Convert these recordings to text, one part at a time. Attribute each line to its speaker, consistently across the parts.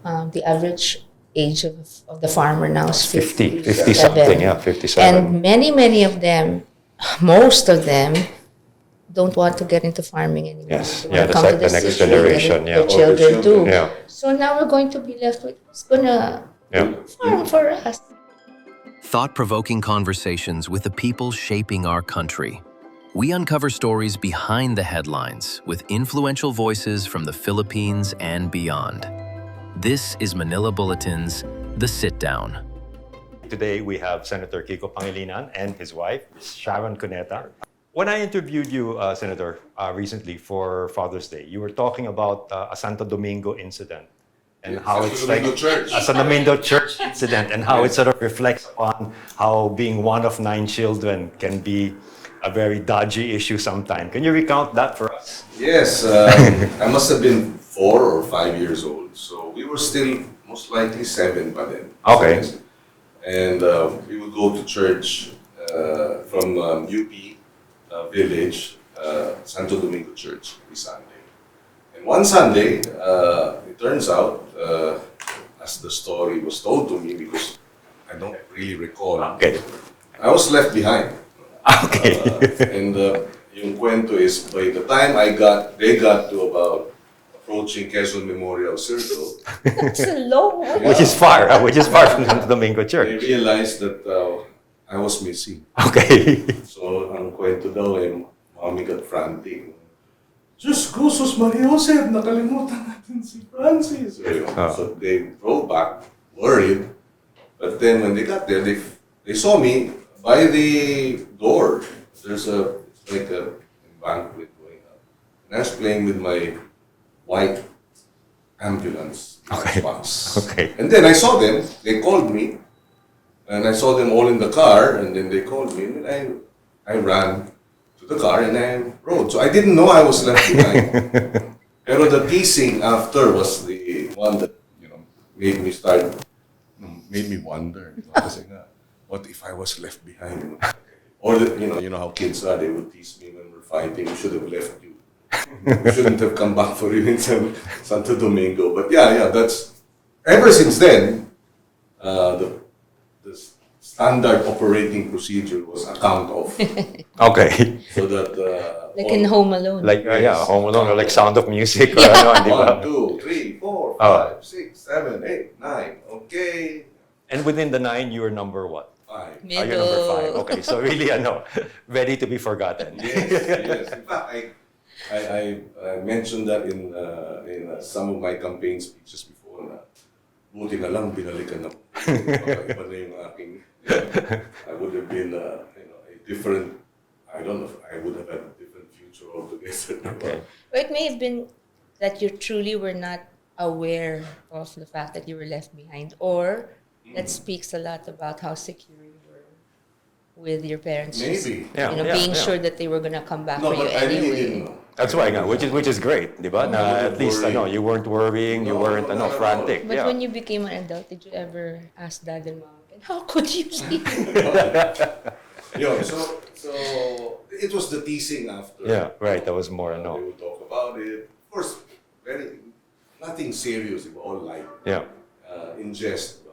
Speaker 1: The average age of the farmer now is
Speaker 2: 50
Speaker 1: 57.
Speaker 2: something, yeah, 57.
Speaker 1: And many of them, most of them, don't want to get into farming anymore.
Speaker 2: Yes,
Speaker 1: They
Speaker 2: yeah,
Speaker 1: want to
Speaker 2: that's
Speaker 1: come
Speaker 2: like
Speaker 1: to the
Speaker 2: the next
Speaker 1: city,
Speaker 2: generation,
Speaker 1: their
Speaker 2: yeah.
Speaker 1: children too.
Speaker 2: Yeah.
Speaker 1: So now we're going to be left with who's gonna
Speaker 2: Yeah.
Speaker 1: farm for us.
Speaker 3: Thought-provoking conversations with the people shaping our country. We uncover stories behind the headlines with influential voices from the Philippines and beyond. This is Manila Bulletin's The Sit Down.
Speaker 2: Today we have Senator Kiko Pangilinan and his wife, Sharon Cuneta. When I interviewed you, Senator, recently for Father's Day, you were talking about a Santo Domingo incident and how it's like a Santo Domingo church incident and how it sort of reflects on how being one of 9 children can be a very dodgy issue sometimes. Can you recount that for us?
Speaker 4: Yes, I must have been 4 or 5 years old, so we were still most likely 7 by then.
Speaker 2: Okay.
Speaker 4: And we would go to church from UP village, Santo Domingo Church, every Sunday. And one Sunday, it turns out, as the story was told to me, because I don't really recall,
Speaker 2: Okay.
Speaker 4: I was left behind.
Speaker 2: Okay.
Speaker 4: And yung kwento is, by the time they got to about approaching Quezon Memorial Circle,
Speaker 1: That's a long way.
Speaker 2: Which is far from Santo Domingo
Speaker 4: they
Speaker 2: Church.
Speaker 4: realized that I was missing.
Speaker 2: Okay.
Speaker 4: So, ang kwento daw eh, mommy got frantic. Diyos ko, Sus Maria Jose, nakalimutan natin si Francis. So, yun. So they drove back, worried. But then when they got there, they saw me by the door. There's like a banquet going on. And I was playing with my white ambulance box.
Speaker 2: Okay.
Speaker 4: And then I saw them, they called me, and I saw them all in the car, and then they called me, and I ran to the car and I rode. So I didn't know I was left behind. Pero the teasing after was the one that, made me wonder, kasi nga, what if I was left behind? Or, you know how kids are, they would tease me when we're fighting, we should have left you. We shouldn't have come back for you in Santo Domingo. But yeah, that's, ever since then, the standard operating procedure was account off.
Speaker 2: Okay.
Speaker 4: So that,
Speaker 1: Like in Home Alone.
Speaker 2: Like, Home Alone or like Sound of Music or ano, di ba?
Speaker 4: 1, 2, 3, 4, 5, 6, 7, 8, 9. Okay.
Speaker 2: And within the 9, you were number what?
Speaker 4: 5.
Speaker 1: Middle.
Speaker 2: You're number 5. Okay, so really, ready to be forgotten.
Speaker 4: Yes. In fact, I mentioned that in some of my campaign speeches before na buti na lang binalikan ako. Baka iba na yung aking, I would have been a different, I don't know, I would have had a different future altogether.
Speaker 2: Okay.
Speaker 1: Or it may have been that you truly were not aware of the fact that you were left behind, or that speaks a lot about how secure you were with your parents.
Speaker 4: Maybe.
Speaker 1: Being sure that they were gonna come back
Speaker 4: No,
Speaker 1: for you
Speaker 4: but I really
Speaker 1: anyway.
Speaker 4: didn't know.
Speaker 2: That's why, which is great, di ba? Na at least, you weren't worrying, you weren't, frantic.
Speaker 1: But
Speaker 2: Yeah.
Speaker 1: when you became an adult, did you ever ask dad and mom, how could you sleep?
Speaker 4: So it was the teasing after.
Speaker 2: Yeah, right. That was more,
Speaker 4: They would talk about it. Of course, nothing serious, all light.
Speaker 2: Yeah.
Speaker 4: In jest.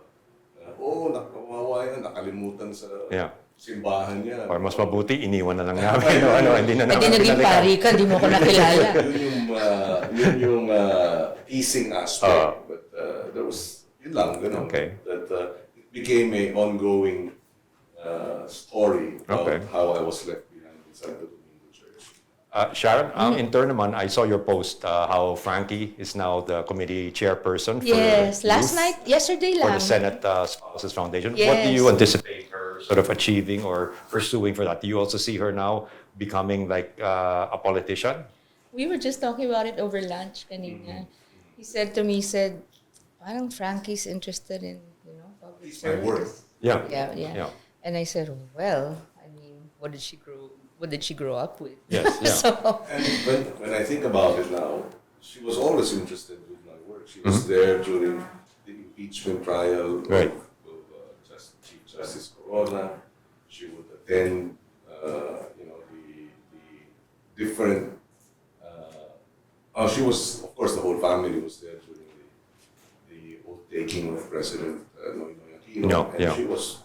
Speaker 4: Nakawawa yan, nakalimutan sa
Speaker 2: Yeah.
Speaker 4: simbahan niya.
Speaker 2: Or mas mabuti, iniwan na lang namin. Hindi na
Speaker 1: Hindi
Speaker 2: namin
Speaker 1: naging
Speaker 2: pinalikan.
Speaker 1: pari ka, di mo ko nakilala.
Speaker 4: Yun yung teasing aspect. But there was, yun lang, ganun.
Speaker 2: Okay.
Speaker 4: That it became a ongoing story about how I was left behind inside the Domingo Church.
Speaker 2: Sharon, in turn naman, I saw your post how Frankie is now the committee chairperson for
Speaker 1: Yes,
Speaker 2: youth,
Speaker 1: yesterday
Speaker 2: for
Speaker 1: lang.
Speaker 2: the Senate Spouses Foundation.
Speaker 1: Yes.
Speaker 2: What do you anticipate her sort of achieving or pursuing for that? Do you also see her now becoming like a politician?
Speaker 1: We were just talking about it over lunch kanina. He said to me, parang Frankie's interested in, public
Speaker 4: It's my work.
Speaker 1: service.
Speaker 2: Yeah.
Speaker 1: Yeah. And I said, well, I mean, what did she grow up with?
Speaker 2: Yes, yeah.
Speaker 1: So,
Speaker 4: And when I think about it now, she was always interested with my work. She was there during the impeachment trial
Speaker 2: Right.
Speaker 4: of Chief Justice Corona. She would attend, the different. She was, of course, the whole family was there during the breaking of President Noynoy Aquino,
Speaker 2: No,
Speaker 4: and
Speaker 2: yeah.
Speaker 4: she was,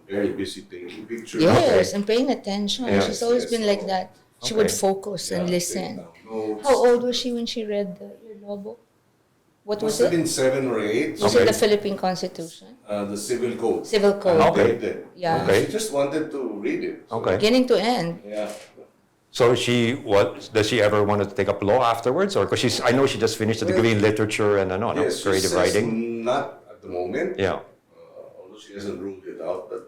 Speaker 4: very busy taking pictures.
Speaker 1: Yes, and paying attention.
Speaker 2: Yeah.
Speaker 1: She's always
Speaker 4: Yes,
Speaker 1: been like
Speaker 4: so-
Speaker 1: that. She would
Speaker 2: Okay.
Speaker 1: focus and
Speaker 4: take
Speaker 1: listen.
Speaker 4: down notes.
Speaker 1: How old was she when she read your law book? What was
Speaker 4: Must have
Speaker 1: it?
Speaker 4: been 7 or 8.
Speaker 1: Was it the Philippine Constitution?
Speaker 4: The civil code.
Speaker 1: Civil Code.
Speaker 2: Okay.
Speaker 1: Yeah.
Speaker 2: Okay.
Speaker 4: She just wanted to read it. So,
Speaker 2: Okay.
Speaker 1: Beginning to end.
Speaker 4: Yeah.
Speaker 2: So does she ever want to take up law afterwards? Or because I know she just finished a degree in literature and no,
Speaker 4: Yes, she
Speaker 2: creative
Speaker 4: says
Speaker 2: writing.
Speaker 4: not at the moment.
Speaker 2: Yeah.
Speaker 4: Although she hasn't ruled it out, but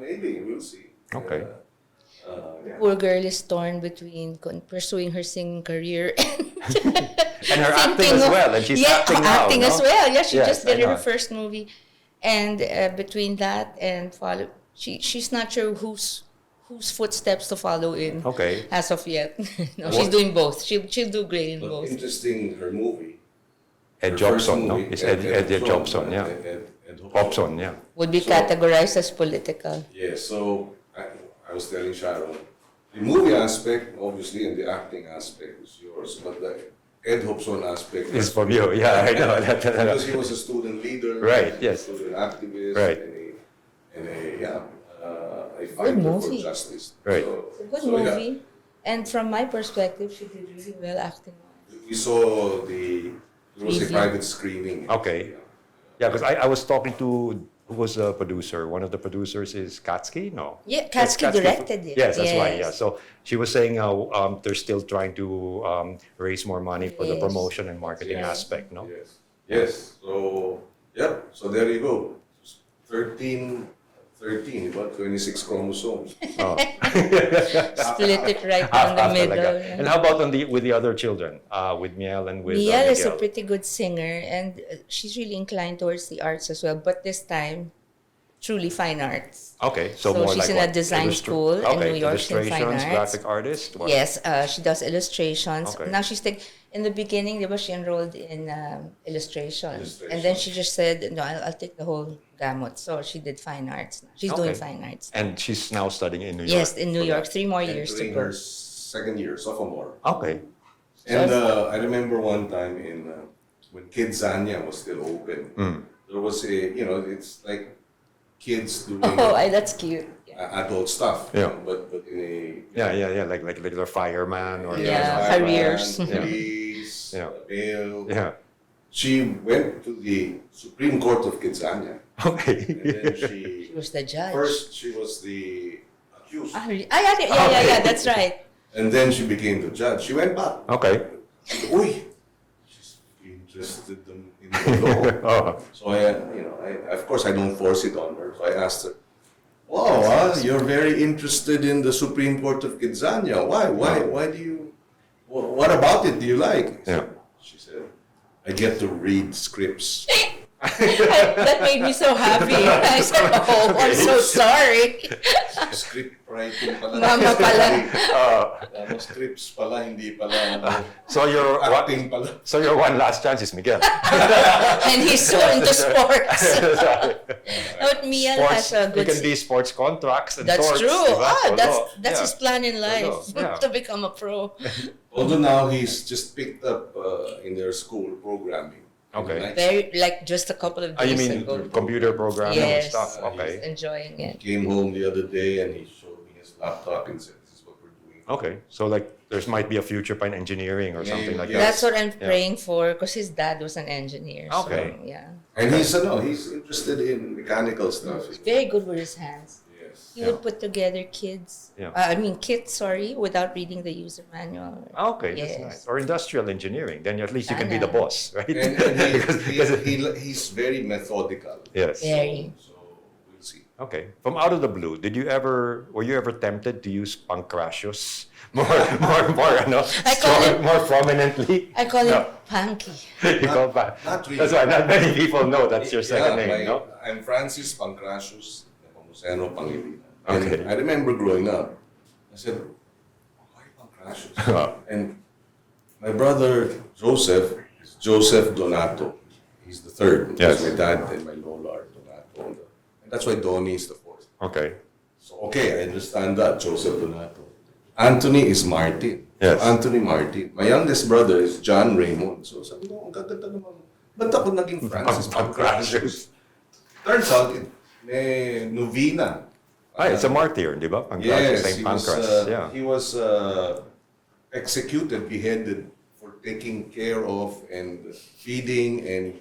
Speaker 4: maybe we'll see.
Speaker 2: Okay.
Speaker 4: Yeah.
Speaker 1: Poor girl is torn between pursuing her singing career
Speaker 2: And her acting
Speaker 1: thinking
Speaker 2: as
Speaker 1: of-
Speaker 2: well, and she's
Speaker 1: yeah,
Speaker 2: acting now.
Speaker 1: acting
Speaker 2: no?
Speaker 1: as well. Yeah, she
Speaker 2: Yes,
Speaker 1: just did
Speaker 2: I know.
Speaker 1: her first movie, and between that and follow, she's not sure whose footsteps to follow in.
Speaker 2: Okay.
Speaker 1: As of yet, no, she's doing both. She'll do great in
Speaker 4: But
Speaker 1: both.
Speaker 4: interesting, her movie.
Speaker 2: Ed
Speaker 4: her first
Speaker 2: Jobson, no?
Speaker 4: movie,
Speaker 2: It's Ed Jobson, yeah.
Speaker 4: Ed
Speaker 2: Hobson, yeah.
Speaker 1: Would be
Speaker 4: So-
Speaker 1: categorized as political.
Speaker 4: Yeah, so I was telling Sharon, the movie aspect, obviously, and the acting aspect is yours, but the Ed Hobson aspect
Speaker 2: It's from you, yeah, I know.
Speaker 4: because he was a student leader,
Speaker 2: Right, yes.
Speaker 4: student activist,
Speaker 2: Right.
Speaker 4: a fighter for
Speaker 1: movie.
Speaker 4: justice.
Speaker 2: Right.
Speaker 1: It's a good
Speaker 4: So, yeah,
Speaker 1: movie, and from my perspective, she did really well acting wise.
Speaker 4: we saw there was a
Speaker 1: Preview.
Speaker 4: private screening.
Speaker 2: Okay. Yeah, because I was talking to, who was the producer? One of the producers is Katsky? No.
Speaker 1: Yeah,
Speaker 2: Yes,
Speaker 1: Katsky directed it.
Speaker 2: Yes, that's right, yeah.
Speaker 1: Yes.
Speaker 2: So she was saying they're still trying to raise more money for the
Speaker 1: Yes.
Speaker 2: promotion and marketing
Speaker 4: Yes.
Speaker 2: aspect, no?
Speaker 4: Yes. Yes. So, yep. So there you go. 13, about 26 chromosomes.
Speaker 2: Oh.
Speaker 1: Split it right down the
Speaker 2: After like
Speaker 1: middle.
Speaker 2: that.
Speaker 1: yeah.
Speaker 2: And how about with the other children? With Miel and with
Speaker 1: Mia is a
Speaker 2: Miguel?
Speaker 1: pretty good singer, and she's really inclined towards the arts as well. But this time, truly fine arts.
Speaker 2: Okay, so,
Speaker 1: So
Speaker 2: more
Speaker 1: she's
Speaker 2: like
Speaker 1: in a
Speaker 2: what?
Speaker 1: design school in
Speaker 2: okay,
Speaker 1: New York, she's in fine
Speaker 2: illustrations,
Speaker 1: arts.
Speaker 2: graphic artist? What?
Speaker 1: Yes, she does illustrations.
Speaker 2: Okay.
Speaker 1: Now in the beginning, she enrolled in illustrations. And then she just said, no, I'll take the whole gamut. So she did fine arts now. She's doing
Speaker 2: Okay.
Speaker 1: fine arts.
Speaker 2: And she's now studying in New York.
Speaker 1: Yes, in New
Speaker 2: for
Speaker 1: York.
Speaker 2: that.
Speaker 1: 3 more years to
Speaker 4: Entering
Speaker 1: go.
Speaker 4: her second year, sophomore.
Speaker 2: Okay.
Speaker 4: And I remember one time when Kidzania was still open,
Speaker 2: Mm.
Speaker 4: there was it's like kids doing
Speaker 1: Oh, that's cute. Yeah.
Speaker 4: adult stuff.
Speaker 2: Yeah.
Speaker 4: But in a
Speaker 2: Yeah. Like a fireman or
Speaker 1: Yeah,
Speaker 4: fireman,
Speaker 1: careers.
Speaker 4: police,
Speaker 2: Yeah.
Speaker 4: bail.
Speaker 2: Yeah.
Speaker 4: She went to the Supreme Court of Kidzania,
Speaker 2: Okay.
Speaker 4: and then
Speaker 1: She was the judge.
Speaker 4: first she was the accused,
Speaker 1: Yeah, that's right.
Speaker 4: and then she became the judge. She went back.
Speaker 2: Okay.
Speaker 4: Uy, she's interested in the law.
Speaker 2: Oh.
Speaker 4: So I of course I don't force it on her. So I asked her, "Wow, you're very interested in the Supreme Court of Kidzania. Why do you? What about it do you like?"
Speaker 2: Yeah.
Speaker 4: She said, "I get to read scripts."
Speaker 1: That made me so happy. I said, oh, I'm so sorry.
Speaker 4: Script writing pala.
Speaker 1: Mama pala.
Speaker 4: Scripts pala, hindi pala
Speaker 2: So
Speaker 4: acting pala.
Speaker 2: your one last chance is Miguel.
Speaker 1: And he's so into sports. But Mia has a
Speaker 2: He
Speaker 1: good...
Speaker 2: can be sports contracts and
Speaker 1: That's
Speaker 2: torts,
Speaker 1: true.
Speaker 2: diba?
Speaker 1: That's
Speaker 2: Yeah.
Speaker 1: his plan in life,
Speaker 2: Yeah.
Speaker 1: to become a pro.
Speaker 4: Although now he's just picked up in their school programming.
Speaker 2: Okay.
Speaker 4: Night
Speaker 1: Very, like just a couple of
Speaker 2: You
Speaker 1: days
Speaker 2: mean
Speaker 1: ago.
Speaker 2: computer programming and
Speaker 1: Yes.
Speaker 2: stuff?
Speaker 1: He's
Speaker 2: Okay.
Speaker 1: enjoying it.
Speaker 4: Came home the other day and he showed me his laptop and said, "This is what we're doing."
Speaker 2: Okay. So like there might be a future in engineering or
Speaker 4: Yeah,
Speaker 2: something like
Speaker 4: yeah.
Speaker 2: that.
Speaker 1: That's what I'm praying for, because his dad was an engineer. So,
Speaker 2: Okay.
Speaker 1: yeah.
Speaker 4: And he's interested in mechanical stuff.
Speaker 1: Very good with his hands.
Speaker 4: Yes.
Speaker 1: He would put together kits, without reading the user manual.
Speaker 2: Okay,
Speaker 1: Yes.
Speaker 2: that's nice. Or industrial engineering. Then at least you can be the
Speaker 1: Sana.
Speaker 2: boss, right?
Speaker 4: And he's very methodical.
Speaker 2: Yes.
Speaker 1: Very.
Speaker 4: So we'll see.
Speaker 2: Okay. From out of the blue, were you ever tempted to use Pancratius more, more prominently?
Speaker 1: I call
Speaker 2: No.
Speaker 1: him Punky.
Speaker 2: You call
Speaker 4: not really.
Speaker 2: That's why not many people know that's your second name, no?
Speaker 4: I'm Francis Pancratius Nepomuceno Pangilinan.
Speaker 2: Okay.
Speaker 4: And I remember growing up, I said, why Pancratius? And my brother Joseph is Joseph Donato. He's the third.
Speaker 2: Yes.
Speaker 4: My dad and my Lola are Donato. And that's why Donnie is the fourth.
Speaker 2: Okay.
Speaker 4: So, okay, I understand that, Joseph Donato. Anthony is Martin.
Speaker 2: Yes.
Speaker 4: Anthony Martin. My youngest brother is John Raymond. So sabi ko, ang gaganda naman. Ba't ako naging Francis Pancratius? Turns out, may novena.
Speaker 2: It's a martyr, di ba? Pancratius, Saint Pancras.
Speaker 4: He was executed, beheaded for taking care of and feeding and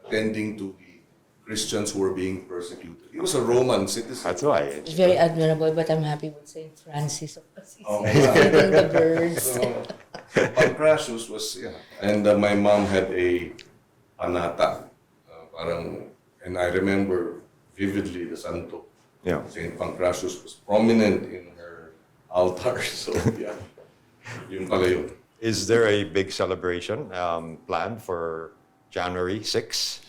Speaker 4: tending to the Christians who were being persecuted. He was a Roman citizen.
Speaker 2: That's why.
Speaker 1: It's very admirable, but I'm happy with Saint Francis of Assisi.
Speaker 4: Oh,
Speaker 1: Feeding the birds.
Speaker 4: So, Pancratius was, and my mom had a panata. And I remember vividly the Santo.
Speaker 2: Yeah.
Speaker 4: Saint Pancratius was prominent in her altar. So, yun pala yun.
Speaker 2: Is there a big celebration planned for January 6,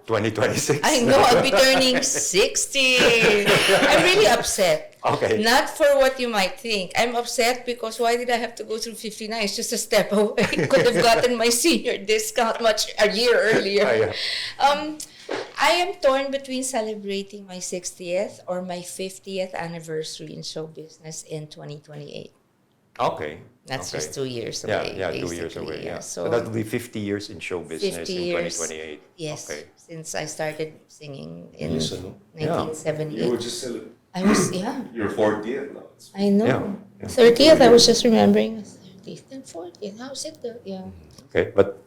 Speaker 2: 2026?
Speaker 1: I know, I'll be turning 60. I'm really upset.
Speaker 2: Okay.
Speaker 1: Not for what you might think. I'm upset because why did I have to go through 59? It's just a step away. Could have gotten my senior discount a year earlier. I am torn between celebrating my 60th or my 50th anniversary in show business in 2028.
Speaker 2: Okay.
Speaker 1: That's
Speaker 2: okay.
Speaker 1: just 2 years away.
Speaker 2: Yeah, 2 years
Speaker 1: basically,
Speaker 2: away. Yeah.
Speaker 1: So
Speaker 2: So that will be 50 years in show business
Speaker 1: 50
Speaker 2: in
Speaker 1: years,
Speaker 2: 2028.
Speaker 1: yes,
Speaker 2: Okay.
Speaker 1: since I started singing in
Speaker 4: Yes, ano?
Speaker 2: Yeah.
Speaker 1: 1978.
Speaker 4: You were just celebrating.
Speaker 1: I was, yeah,
Speaker 4: You're 40th now.
Speaker 1: I know.
Speaker 2: Yeah, yeah.
Speaker 1: 30th, I was just remembering. 30th and 40th, how's it? Yeah.
Speaker 2: Okay, but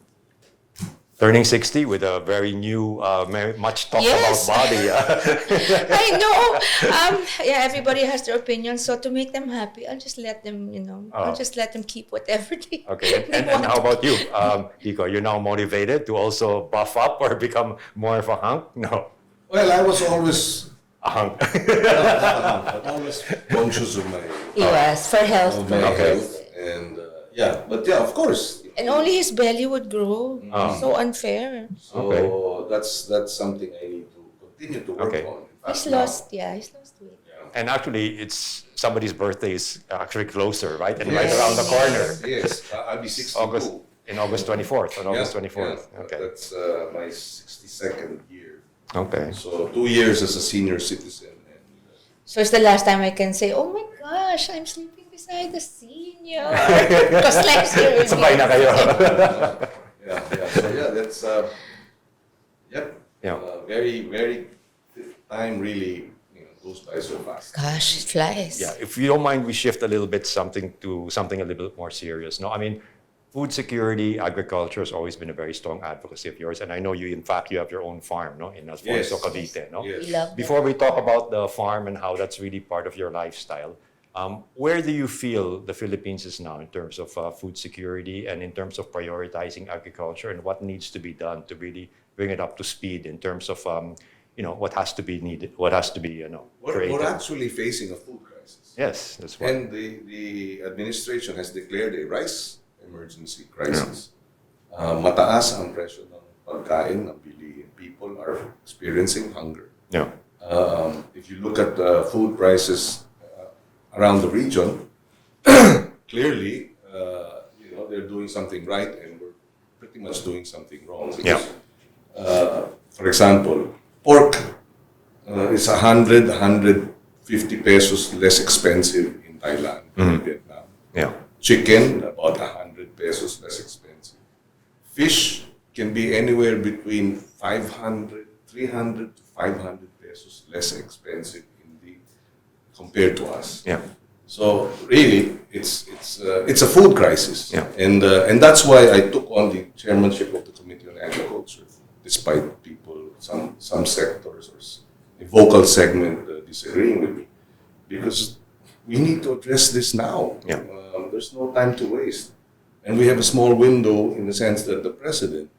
Speaker 2: turning 60 with a very new, much talked
Speaker 1: Yes.
Speaker 2: about body.
Speaker 1: I know. Yeah, everybody has their opinion. So to make them happy, I'll just let them, I'll just let them keep whatever they,
Speaker 2: Okay,
Speaker 1: they
Speaker 2: and
Speaker 1: want.
Speaker 2: how about you, Kiko? You're now motivated to also buff up or become more of a hunk? No,
Speaker 4: Well, I was always,
Speaker 2: a hunk.
Speaker 4: I'm always conscious of my,
Speaker 1: Yes, for health
Speaker 4: of my
Speaker 2: Okay.
Speaker 1: purposes.
Speaker 4: health. And but of course.
Speaker 1: And only his belly would grow.
Speaker 2: Oh.
Speaker 1: So unfair.
Speaker 4: So
Speaker 2: Okay.
Speaker 4: that's something I need to continue to work
Speaker 2: Okay.
Speaker 4: on. In
Speaker 1: He's
Speaker 4: fact, now-
Speaker 1: lost weight.
Speaker 2: And actually, it's somebody's birthday is actually closer, right? And right around the corner.
Speaker 4: Yes, I'll be 62.
Speaker 2: August 24th, on August 24th.
Speaker 4: Yeah,
Speaker 2: Okay.
Speaker 4: That's my 62nd year.
Speaker 2: Okay.
Speaker 4: So 2 years as a senior citizen. And,
Speaker 1: So it's the last time I can say, oh my gosh, I'm sleeping beside the senior. Because next year will
Speaker 2: Sabay na kayo.
Speaker 4: So that's
Speaker 2: Yeah.
Speaker 4: very, very, time really goes by so fast.
Speaker 1: Gosh, it flies.
Speaker 2: Yeah, if you don't mind, we shift a little bit to something a little bit more serious. No, I mean, food security, agriculture has always been a very strong advocacy of yours, and I know you. In fact, you have your own farm, no, in Alfonso,
Speaker 4: Yes.
Speaker 2: Cavite, no.
Speaker 4: Yes.
Speaker 1: We love that.
Speaker 2: Before we talk about the farm and how that's really part of your lifestyle, where do you feel the Philippines is now in terms of food security and in terms of prioritizing agriculture, and what needs to be done to really bring it up to speed in terms of what has to be needed, what has to be created?
Speaker 4: We're actually facing a food crisis.
Speaker 2: Yes, that's what.
Speaker 4: And the administration has declared a rice emergency crisis. Mataas ang presyo ng pagkain ng bilihin. People are experiencing hunger.
Speaker 2: Yeah.
Speaker 4: If you look at food prices around the region, clearly, they're doing something right, and we're pretty much doing something wrong. Because, for example, pork is 150 pesos less expensive in Thailand and Vietnam.
Speaker 2: Yeah.
Speaker 4: Chicken, about 100 pesos less expensive. Fish can be anywhere between 300 to 500 pesos less expensive compared to us.
Speaker 2: Yeah.
Speaker 4: So really, it's a food crisis,
Speaker 2: Yeah.
Speaker 4: and that's why I took on the chairmanship of the Committee on Agriculture, despite some sectors or a vocal segment disagreeing with me, because we need to address this now.
Speaker 2: Yeah.
Speaker 4: There's no time to waste, and we have a small window in the sense that the president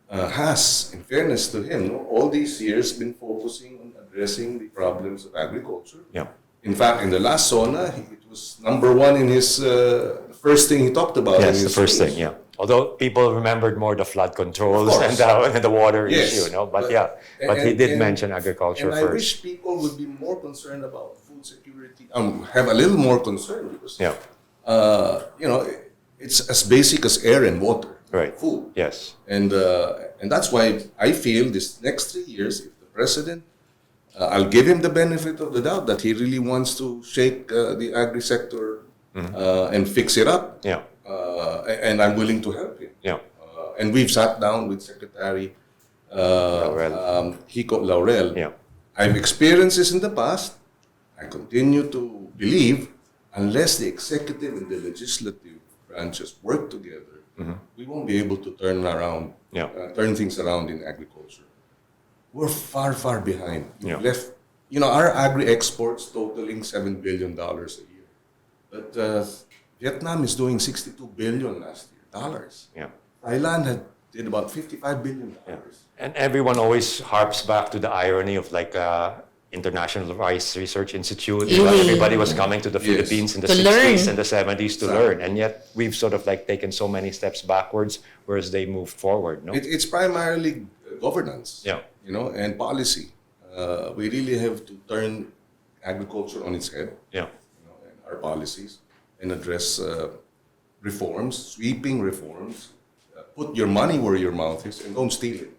Speaker 4: has, in fairness to him, all these years been focusing on addressing the problems of agriculture.
Speaker 2: Yeah.
Speaker 4: In fact, in the last SONA, it was number one in his the first thing he talked about.
Speaker 2: Yes,
Speaker 4: in
Speaker 2: the
Speaker 4: his
Speaker 2: first
Speaker 4: speech.
Speaker 2: thing, yeah. Although people remembered more the flood controls
Speaker 4: Of course.
Speaker 2: and the water
Speaker 4: Yes,
Speaker 2: issue, no? But
Speaker 4: but-
Speaker 2: he did
Speaker 4: and-
Speaker 2: mention agriculture
Speaker 4: And I
Speaker 2: first.
Speaker 4: wish people would be more concerned about food security. Have a little more concern because,
Speaker 2: Yeah.
Speaker 4: it's as basic as air and water.
Speaker 2: Right.
Speaker 4: Food.
Speaker 2: Yes.
Speaker 4: And that's why I feel this next 3 years, if the president, I'll give him the benefit of the doubt that he really wants to shake the agri sector and fix it up.
Speaker 2: Yeah.
Speaker 4: And I'm willing to help him.
Speaker 2: Yeah.
Speaker 4: And we've sat down with Secretary Kiko Laurel.
Speaker 2: Yeah.
Speaker 4: I've experienced this in the past. I continue to believe unless the executive and the legislative branches work together, we won't be able to turn things around in agriculture. We're far, far behind.
Speaker 2: Yeah.
Speaker 4: Left, our agri-exports totaling $7 billion a year. But Vietnam is doing $62 billion last year, dollars.
Speaker 2: Yeah.
Speaker 4: Thailand did about $55 billion.
Speaker 2: Yeah. And everyone always harps back to the irony of International Rice Research Institute. Everybody was coming to the Philippines in the 60s and the 70s to learn. And yet we've sort of taken so many steps backwards, whereas they moved forward. No?
Speaker 4: It's primarily governance,
Speaker 2: Yeah.
Speaker 4: And policy. We really have to turn agriculture on its head,
Speaker 2: Yeah.
Speaker 4: And our policies, and address reforms, sweeping reforms. Put your money where your mouth is and don't steal it.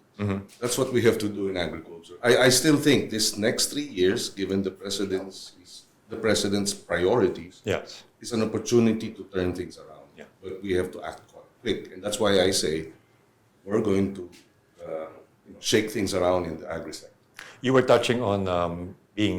Speaker 4: That's what we have to do in agriculture. I still think this next 3 years, given the president's priorities,
Speaker 2: Yes.
Speaker 4: is an opportunity to turn things around.
Speaker 2: Yeah.
Speaker 4: But we have to act quick, and that's why I say we're going to shake things around in the agri sector.
Speaker 2: You were touching on being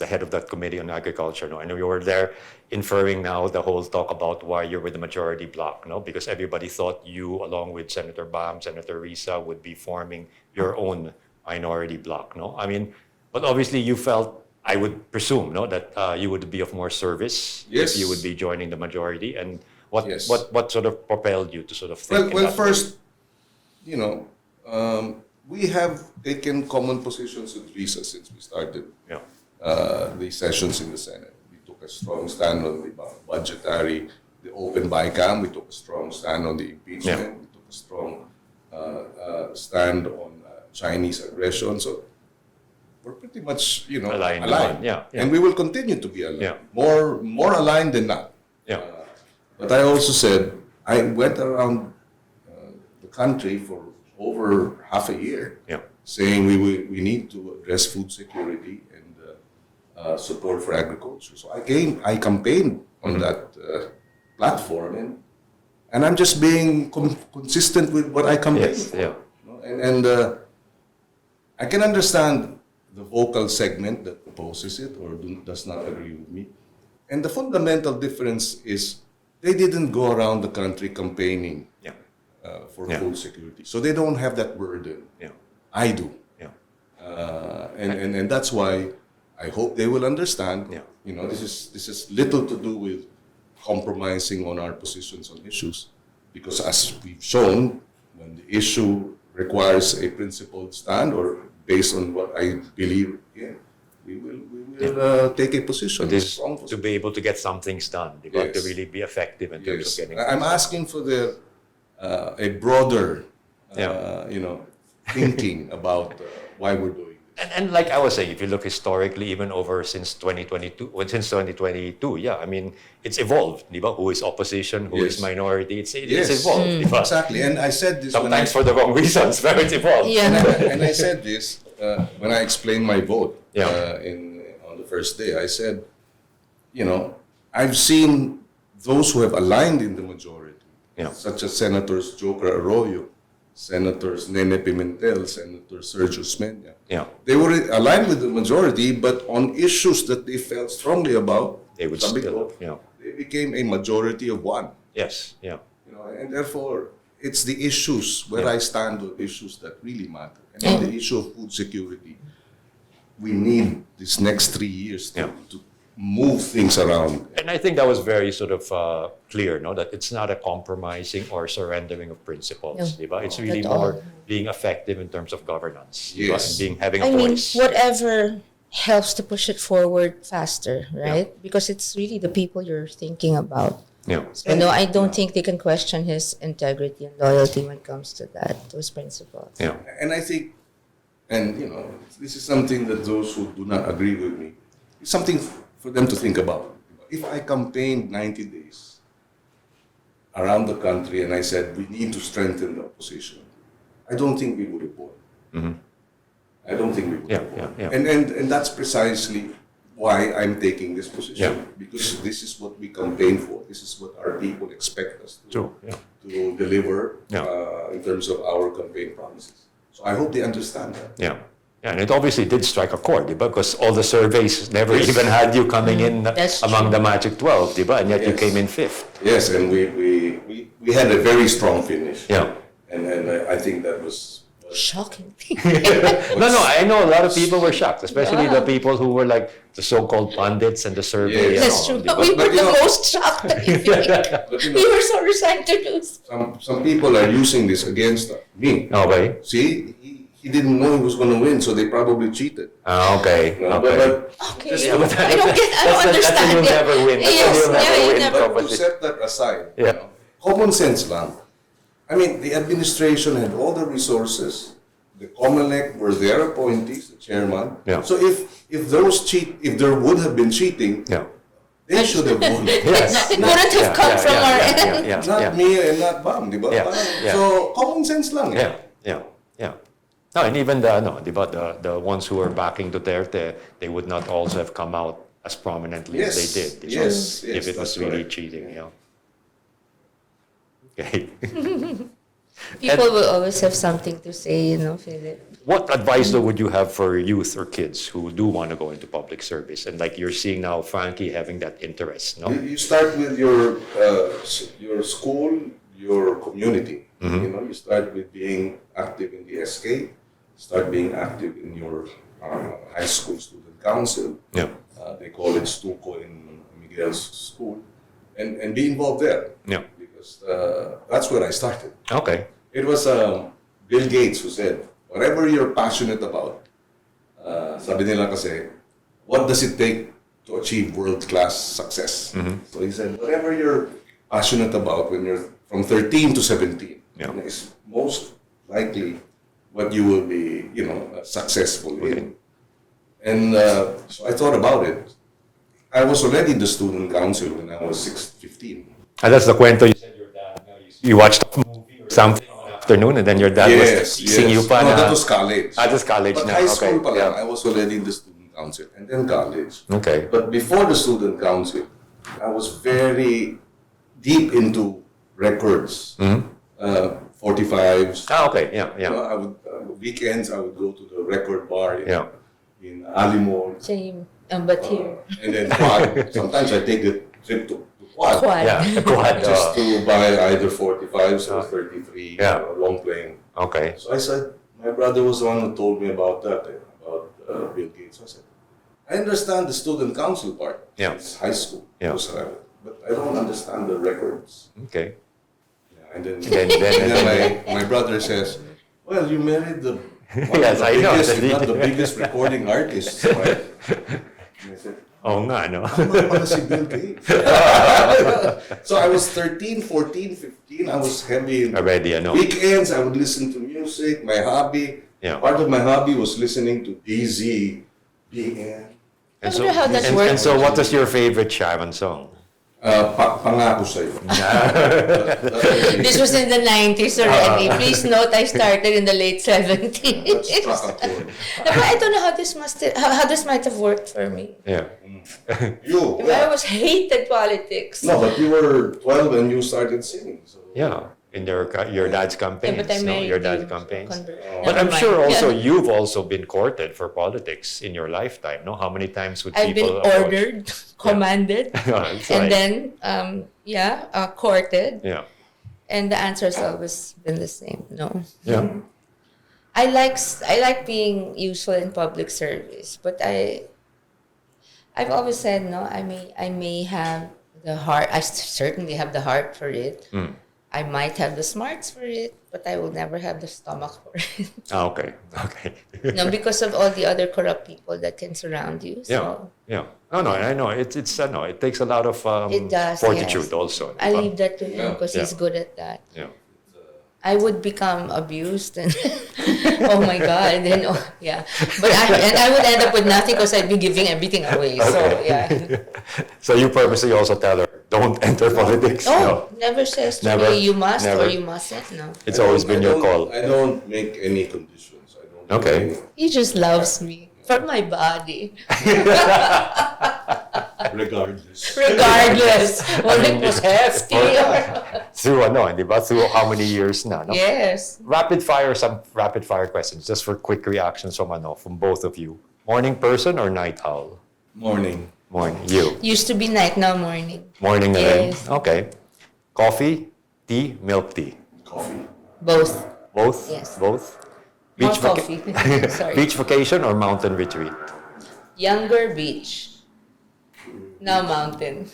Speaker 2: the head of that committee on agriculture. No? I know you were there inferring now the whole talk about why you're with the majority bloc, no? Because everybody thought you, along with Senator Bam, Senator Risa, would be forming your own minority bloc, no? I mean, but obviously you felt, I would presume, no, that you would be of more service
Speaker 4: Yes.
Speaker 2: if you would be joining the majority. And what
Speaker 4: Yes.
Speaker 2: what sort of propelled you to sort of think?
Speaker 4: Well, first, we have taken common positions with Risa since we started
Speaker 2: Yeah.
Speaker 4: the sessions in the Senate. We took a strong stand on the budgetary, the open BICAM. We took a strong stand on the impeachment.
Speaker 2: Yeah.
Speaker 4: We took a strong stand on Chinese aggression. So we're pretty much,
Speaker 2: Aligned. Yeah.
Speaker 4: And we will continue to be aligned.
Speaker 2: Yeah.
Speaker 4: More aligned than not.
Speaker 2: Yeah.
Speaker 4: But I also said I went around the country for over half a year,
Speaker 2: Yeah.
Speaker 4: saying we need to address food security and support for agriculture. So I campaigned on that platform, and I'm just being consistent with what I campaigned
Speaker 2: Yes.
Speaker 4: for.
Speaker 2: Yeah.
Speaker 4: And I can understand the vocal segment that opposes it or does not agree with me. And the fundamental difference is they didn't go around the country campaigning
Speaker 2: Yeah.
Speaker 4: for
Speaker 2: Yeah.
Speaker 4: food security. So they don't have that burden.
Speaker 2: Yeah.
Speaker 4: I do.
Speaker 2: Yeah.
Speaker 4: And that's why I hope they will understand.
Speaker 2: Yeah.
Speaker 4: This is little to do with compromising on our positions on issues. Because as we've shown, when the issue requires a principled stand or based on what I believe in, we will take a position.
Speaker 2: This
Speaker 4: strong
Speaker 2: to
Speaker 4: position.
Speaker 2: be able to get some things done, to
Speaker 4: Yes.
Speaker 2: really be effective in terms of
Speaker 4: Yes.
Speaker 2: getting.
Speaker 4: I'm asking for a broader, thinking about why we're doing this.
Speaker 2: And like I was saying, if you look historically, even over since 2022, yeah, I mean, it's evolved, di ba? Who is opposition, who is
Speaker 4: Yes.
Speaker 2: minority, it's
Speaker 4: Yes.
Speaker 2: evolved, di ba?
Speaker 4: Exactly, and I said this
Speaker 2: Sometimes for the wrong reasons, but it's evolved.
Speaker 1: Yeah.
Speaker 4: and I said this when I explained my vote
Speaker 2: Yeah.
Speaker 4: on the first day. I said, I've seen those who have aligned in the majority,
Speaker 2: Yeah.
Speaker 4: such as Senators Joker Arroyo, Senators Nene Pimentel, Senator Sergio Smenya.
Speaker 2: Yeah.
Speaker 4: They were aligned with the majority, but on issues that they felt strongly about,
Speaker 2: They would
Speaker 4: sabi
Speaker 2: still,
Speaker 4: ko,
Speaker 2: yeah.
Speaker 4: they became a majority of one.
Speaker 2: Yes, yeah.
Speaker 4: And therefore, it's the issues where
Speaker 2: Yeah.
Speaker 4: I stand on issues that really matter. And on the issue of food security, we need this next 3 years to move things around.
Speaker 2: And I think that was very sort of clear, no, that it's not a compromising or surrendering of principles,
Speaker 1: No.
Speaker 2: di ba? It's really
Speaker 1: At all.
Speaker 2: more being effective in terms of governance, di ba?
Speaker 4: Yes.
Speaker 2: And having a
Speaker 1: I mean,
Speaker 2: voice.
Speaker 1: whatever helps to push it forward faster, right? Because it's really the people you're thinking about.
Speaker 2: Yeah.
Speaker 1: So no, I don't think they can question his integrity and loyalty when it comes to those principles.
Speaker 2: Yeah.
Speaker 4: And I think, this is something that those who do not agree with me, it's something for them to think about. If I campaigned 90 days around the country and I said we need to strengthen the opposition, I don't think we would have won. I don't think we would
Speaker 2: Yeah,
Speaker 4: have won.
Speaker 2: yeah, yeah.
Speaker 4: And that's precisely why I'm taking this position.
Speaker 2: Yeah.
Speaker 4: Because this is what we campaign for. This is what our people expect us
Speaker 2: True. Yeah.
Speaker 4: to deliver
Speaker 2: Yeah.
Speaker 4: in terms of our campaign promises. So I hope they understand that.
Speaker 2: Yeah. Yeah, and it obviously did strike a chord, diba? Because all the surveys never even had you coming in
Speaker 1: That's
Speaker 2: among
Speaker 1: true.
Speaker 2: the magic 12, diba? And yet you
Speaker 4: Yes.
Speaker 2: came in 5th.
Speaker 4: Yes, and we had a very strong finish.
Speaker 2: Yeah.
Speaker 4: And I think that was
Speaker 1: Shocking.
Speaker 2: No, I know a lot of people were shocked, especially the people who were like the so-called pundits and the survey.
Speaker 4: Yes.
Speaker 2: and
Speaker 1: That's
Speaker 2: all,
Speaker 1: true.
Speaker 2: diba?
Speaker 1: But we
Speaker 4: But
Speaker 1: were
Speaker 4: you
Speaker 1: the
Speaker 4: know-
Speaker 1: most shocked. I think.
Speaker 4: But you
Speaker 1: We
Speaker 4: know,
Speaker 1: were so resigned to lose.
Speaker 4: some people are using this against me.
Speaker 2: Okay.
Speaker 4: See, he didn't know he was going to win, so they probably cheated.
Speaker 2: Okay.
Speaker 4: No,
Speaker 2: Okay.
Speaker 4: but
Speaker 1: Okay.
Speaker 4: Just-
Speaker 1: I don't
Speaker 2: That's
Speaker 1: understand.
Speaker 2: when you'll never win. That's when
Speaker 1: Yes,
Speaker 2: you'll never
Speaker 1: you
Speaker 2: win.
Speaker 1: never.
Speaker 4: to set that aside,
Speaker 2: Yeah.
Speaker 4: common sense lang. I mean, the administration had all the resources. The COMELEC were their appointees, the chairman.
Speaker 2: Yeah.
Speaker 4: So if there would have been cheating,
Speaker 2: Yeah.
Speaker 4: they should have won.
Speaker 2: Yes.
Speaker 1: It wouldn't have come from our end.
Speaker 4: Not me and not Bam, di ba?
Speaker 2: Yeah, yeah.
Speaker 4: So common sense lang.
Speaker 2: Yeah. No, and even the ones who were backing Duterte, they would not also have come out as prominently as they did.
Speaker 4: Yes,
Speaker 2: If it was
Speaker 4: that's
Speaker 2: really
Speaker 4: correct.
Speaker 2: cheating, yeah. Okay.
Speaker 1: People will always have something to say, Philip.
Speaker 2: What advice though would you have for youth or kids who do want to go into public service? And like you're seeing now, Frankie having that interest, no?
Speaker 4: You start with your school, your community. You start with being active in the SK, start being active in your high school student council.
Speaker 2: Yeah.
Speaker 4: They call it Stuco in Miguel's school, and be involved there.
Speaker 2: Yeah.
Speaker 4: Because that's where I started.
Speaker 2: Okay.
Speaker 4: It was Bill Gates who said, whatever you're passionate about, sabi nila kasi, what does it take to achieve world-class success? So he said, whatever you're passionate about when you're from 13 to 17 is most likely what you will be, successful in. And so I thought about it. I was already in the student council when I was 15.
Speaker 2: And that's the cuento you said your dad, you watched a movie or something one afternoon and then your dad was teasing you pa
Speaker 4: No,
Speaker 2: na.
Speaker 4: that was college.
Speaker 2: Just college
Speaker 4: But
Speaker 2: na.
Speaker 4: high school
Speaker 2: Okay.
Speaker 4: pa lang, I was already in the student council and then college.
Speaker 2: Okay.
Speaker 4: But before the student council, I was very deep into records, 45s.
Speaker 2: Okay. Yeah.
Speaker 4: I would weekends I would go to the record bar in Alimol,
Speaker 1: Same. But here.
Speaker 4: and then Quad. Sometimes I take the trip to Quad.
Speaker 1: Quad.
Speaker 2: Yeah. The quad.
Speaker 4: Just to buy either 45s or 33 long playing.
Speaker 2: Okay.
Speaker 4: So I said, my brother was the one who told me about that, about Bill Gates. I said, I understand the student council part.
Speaker 2: Yeah.
Speaker 4: It's high school.
Speaker 2: Yeah.
Speaker 4: But I don't understand the records.
Speaker 2: Okay.
Speaker 4: Yeah, and then,
Speaker 2: Then-
Speaker 4: my brother says, well, you married the
Speaker 2: Yes, I know.
Speaker 4: biggest, if not the biggest recording artist, right? And I said,
Speaker 2: Oo nga, no?
Speaker 4: "Tama pala si Bill Gates." So I was 13, 14, 15. I was heavy in
Speaker 2: Already,
Speaker 4: weekends. I would listen to music. My hobby, part of my hobby was listening to DZ, BN.
Speaker 1: I wonder how that works.
Speaker 2: And so what was your favorite Sharon song?
Speaker 4: Pangako sa'yo.
Speaker 1: This was in the 90s already. Please note, I started in the late 70s.
Speaker 4: That struck a chord.
Speaker 1: But I don't know how this might have worked for me.
Speaker 2: Yeah.
Speaker 4: You?
Speaker 1: I was hated politics.
Speaker 4: No, but you were 12 and you started singing. So.
Speaker 2: Yeah. In your dad's campaigns,
Speaker 1: but I married
Speaker 2: your dad's
Speaker 1: you,
Speaker 2: campaigns.
Speaker 1: so
Speaker 2: But
Speaker 1: never
Speaker 2: I'm
Speaker 1: mind.
Speaker 2: sure also
Speaker 1: Yeah.
Speaker 2: you've also been courted for politics in your lifetime, no? How many times would
Speaker 1: I've been
Speaker 2: people approach?
Speaker 1: ordered, commanded,
Speaker 2: That's
Speaker 1: and
Speaker 2: right.
Speaker 1: then courted,
Speaker 2: Yeah.
Speaker 1: and the answer has always been the same: no.
Speaker 2: Yeah.
Speaker 1: I like being useful in public service, but I've always said no. I may have the heart. I certainly have the heart for it. I might have the smarts for it, but I will never have the stomach for it.
Speaker 2: Okay. Okay.
Speaker 1: No, because of all the other corrupt people that can surround you. So
Speaker 2: Yeah. No, I know. It takes a lot of
Speaker 1: It does,
Speaker 2: fortitude
Speaker 1: yes.
Speaker 2: also.
Speaker 1: I
Speaker 2: diba?
Speaker 1: leave that to him because he's good at that.
Speaker 2: Yeah.
Speaker 1: I would become abused and oh my god, and then but I would end up with nothing because I'd be giving everything away. So yeah.
Speaker 2: So you purposely also tell her, don't enter politics.
Speaker 1: Oh, never says to
Speaker 2: Never,
Speaker 1: me you must
Speaker 2: never.
Speaker 1: or you mustn't. No,
Speaker 2: It's always been your call.
Speaker 4: I don't make any conditions. I don't.
Speaker 2: Okay.
Speaker 1: he just loves me. For my body.
Speaker 4: Regardless.
Speaker 1: Regardless. Well, it was hefty.
Speaker 2: Through di ba? Through how many years na, no?
Speaker 1: Yes.
Speaker 2: Some rapid fire questions, just for quick reactions from both of you. Morning person or night owl?
Speaker 4: Morning.
Speaker 2: Morning. You?
Speaker 1: Used to be night, now morning.
Speaker 2: Morning na rin?
Speaker 1: Yes.
Speaker 2: Okay. Coffee, tea, milk tea?
Speaker 4: Coffee.
Speaker 1: Both.
Speaker 2: Both?
Speaker 1: Yes.
Speaker 2: Both?
Speaker 1: More
Speaker 2: Beach,
Speaker 1: coffee. Sorry.
Speaker 2: beach vacation or mountain retreat?
Speaker 1: Younger beach. Now mountain.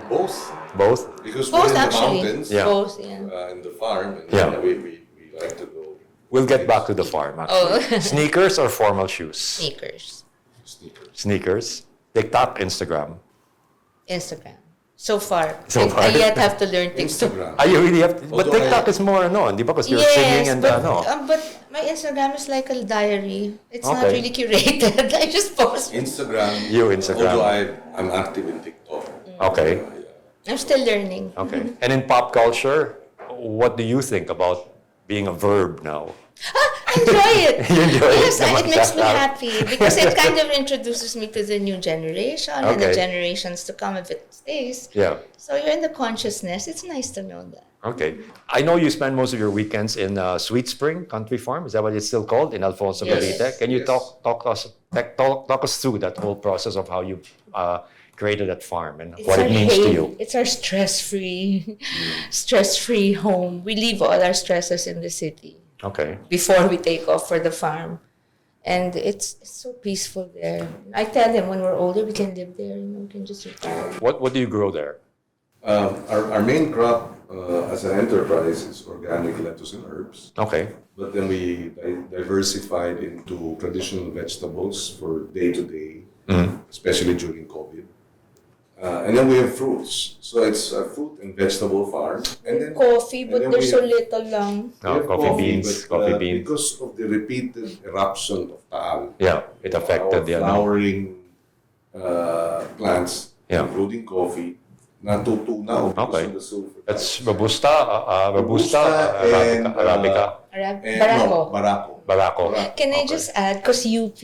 Speaker 4: Both.
Speaker 2: Both?
Speaker 4: Because
Speaker 1: Both
Speaker 4: we're in
Speaker 1: actually.
Speaker 4: the mountains,
Speaker 2: Yeah.
Speaker 1: Both, yeah.
Speaker 4: in the farm, and
Speaker 2: Yeah.
Speaker 4: we like to go.
Speaker 2: We'll get back to the farm, actually.
Speaker 1: Oh.
Speaker 2: Sneakers or formal shoes?
Speaker 1: Sneakers.
Speaker 4: Sneakers.
Speaker 2: Sneakers. TikTok, Instagram.
Speaker 1: Instagram. So far.
Speaker 2: So far.
Speaker 1: I yet have to learn TikTok.
Speaker 4: Instagram.
Speaker 2: You really have to, but
Speaker 4: Although
Speaker 2: TikTok is more, di ba? Because you're
Speaker 1: Yes,
Speaker 2: singing and
Speaker 1: but my Instagram is like a diary. It's not
Speaker 2: Okay.
Speaker 1: really curated. I just post.
Speaker 4: Instagram.
Speaker 2: You, Instagram.
Speaker 4: Although I'm active in TikTok.
Speaker 2: Okay.
Speaker 1: I'm still learning.
Speaker 2: Okay. And in pop culture, what do you think about being a verb now?
Speaker 1: Enjoy it.
Speaker 2: You enjoy it?
Speaker 1: Yes, it makes me
Speaker 2: Naman.
Speaker 1: happy because it kind of introduces me to the new generation and the
Speaker 2: Okay.
Speaker 1: generations to come if it stays.
Speaker 2: Yeah.
Speaker 1: So you're in the consciousness. It's nice to know that.
Speaker 2: Okay. I know you spend most of your weekends in Sweet Spring Country Farm. Is that what it's still called? In Alfonso
Speaker 1: Yes.
Speaker 2: Galite? Can you
Speaker 4: Yes.
Speaker 2: talk us through that whole process of how you created that farm and what it means to you?
Speaker 1: It's our stress-free home. We leave all our stresses in the city
Speaker 2: Okay.
Speaker 1: before we take off for the farm. And it's so peaceful there. I tell them when we're older, we can live there. We can just retire.
Speaker 2: What do you grow there?
Speaker 4: Our main crop as an enterprise is organic lettuce and herbs.
Speaker 2: Okay.
Speaker 4: But then we diversified into traditional vegetables for day to day, especially during COVID. And then we have fruits. So it's a fruit and vegetable farm. And then
Speaker 1: Coffee,
Speaker 4: and
Speaker 1: but
Speaker 4: then
Speaker 1: there's
Speaker 4: we
Speaker 1: so
Speaker 4: have-
Speaker 1: little lang.
Speaker 4: we have
Speaker 2: Coffee beans,
Speaker 4: but,
Speaker 2: coffee beans.
Speaker 4: Because of the repeated eruption of taal,
Speaker 2: Yeah, it affected
Speaker 4: our flowering plants,
Speaker 2: Yeah.
Speaker 4: including coffee, natutunaw because
Speaker 2: Okay.
Speaker 4: of the sulfur.
Speaker 2: That's Robusta,
Speaker 4: Robusta and,
Speaker 2: Arabica,
Speaker 4: And
Speaker 1: Barako.
Speaker 4: no, Barako.
Speaker 2: Barako.
Speaker 1: Can I
Speaker 2: Okay.
Speaker 1: just add, because UP,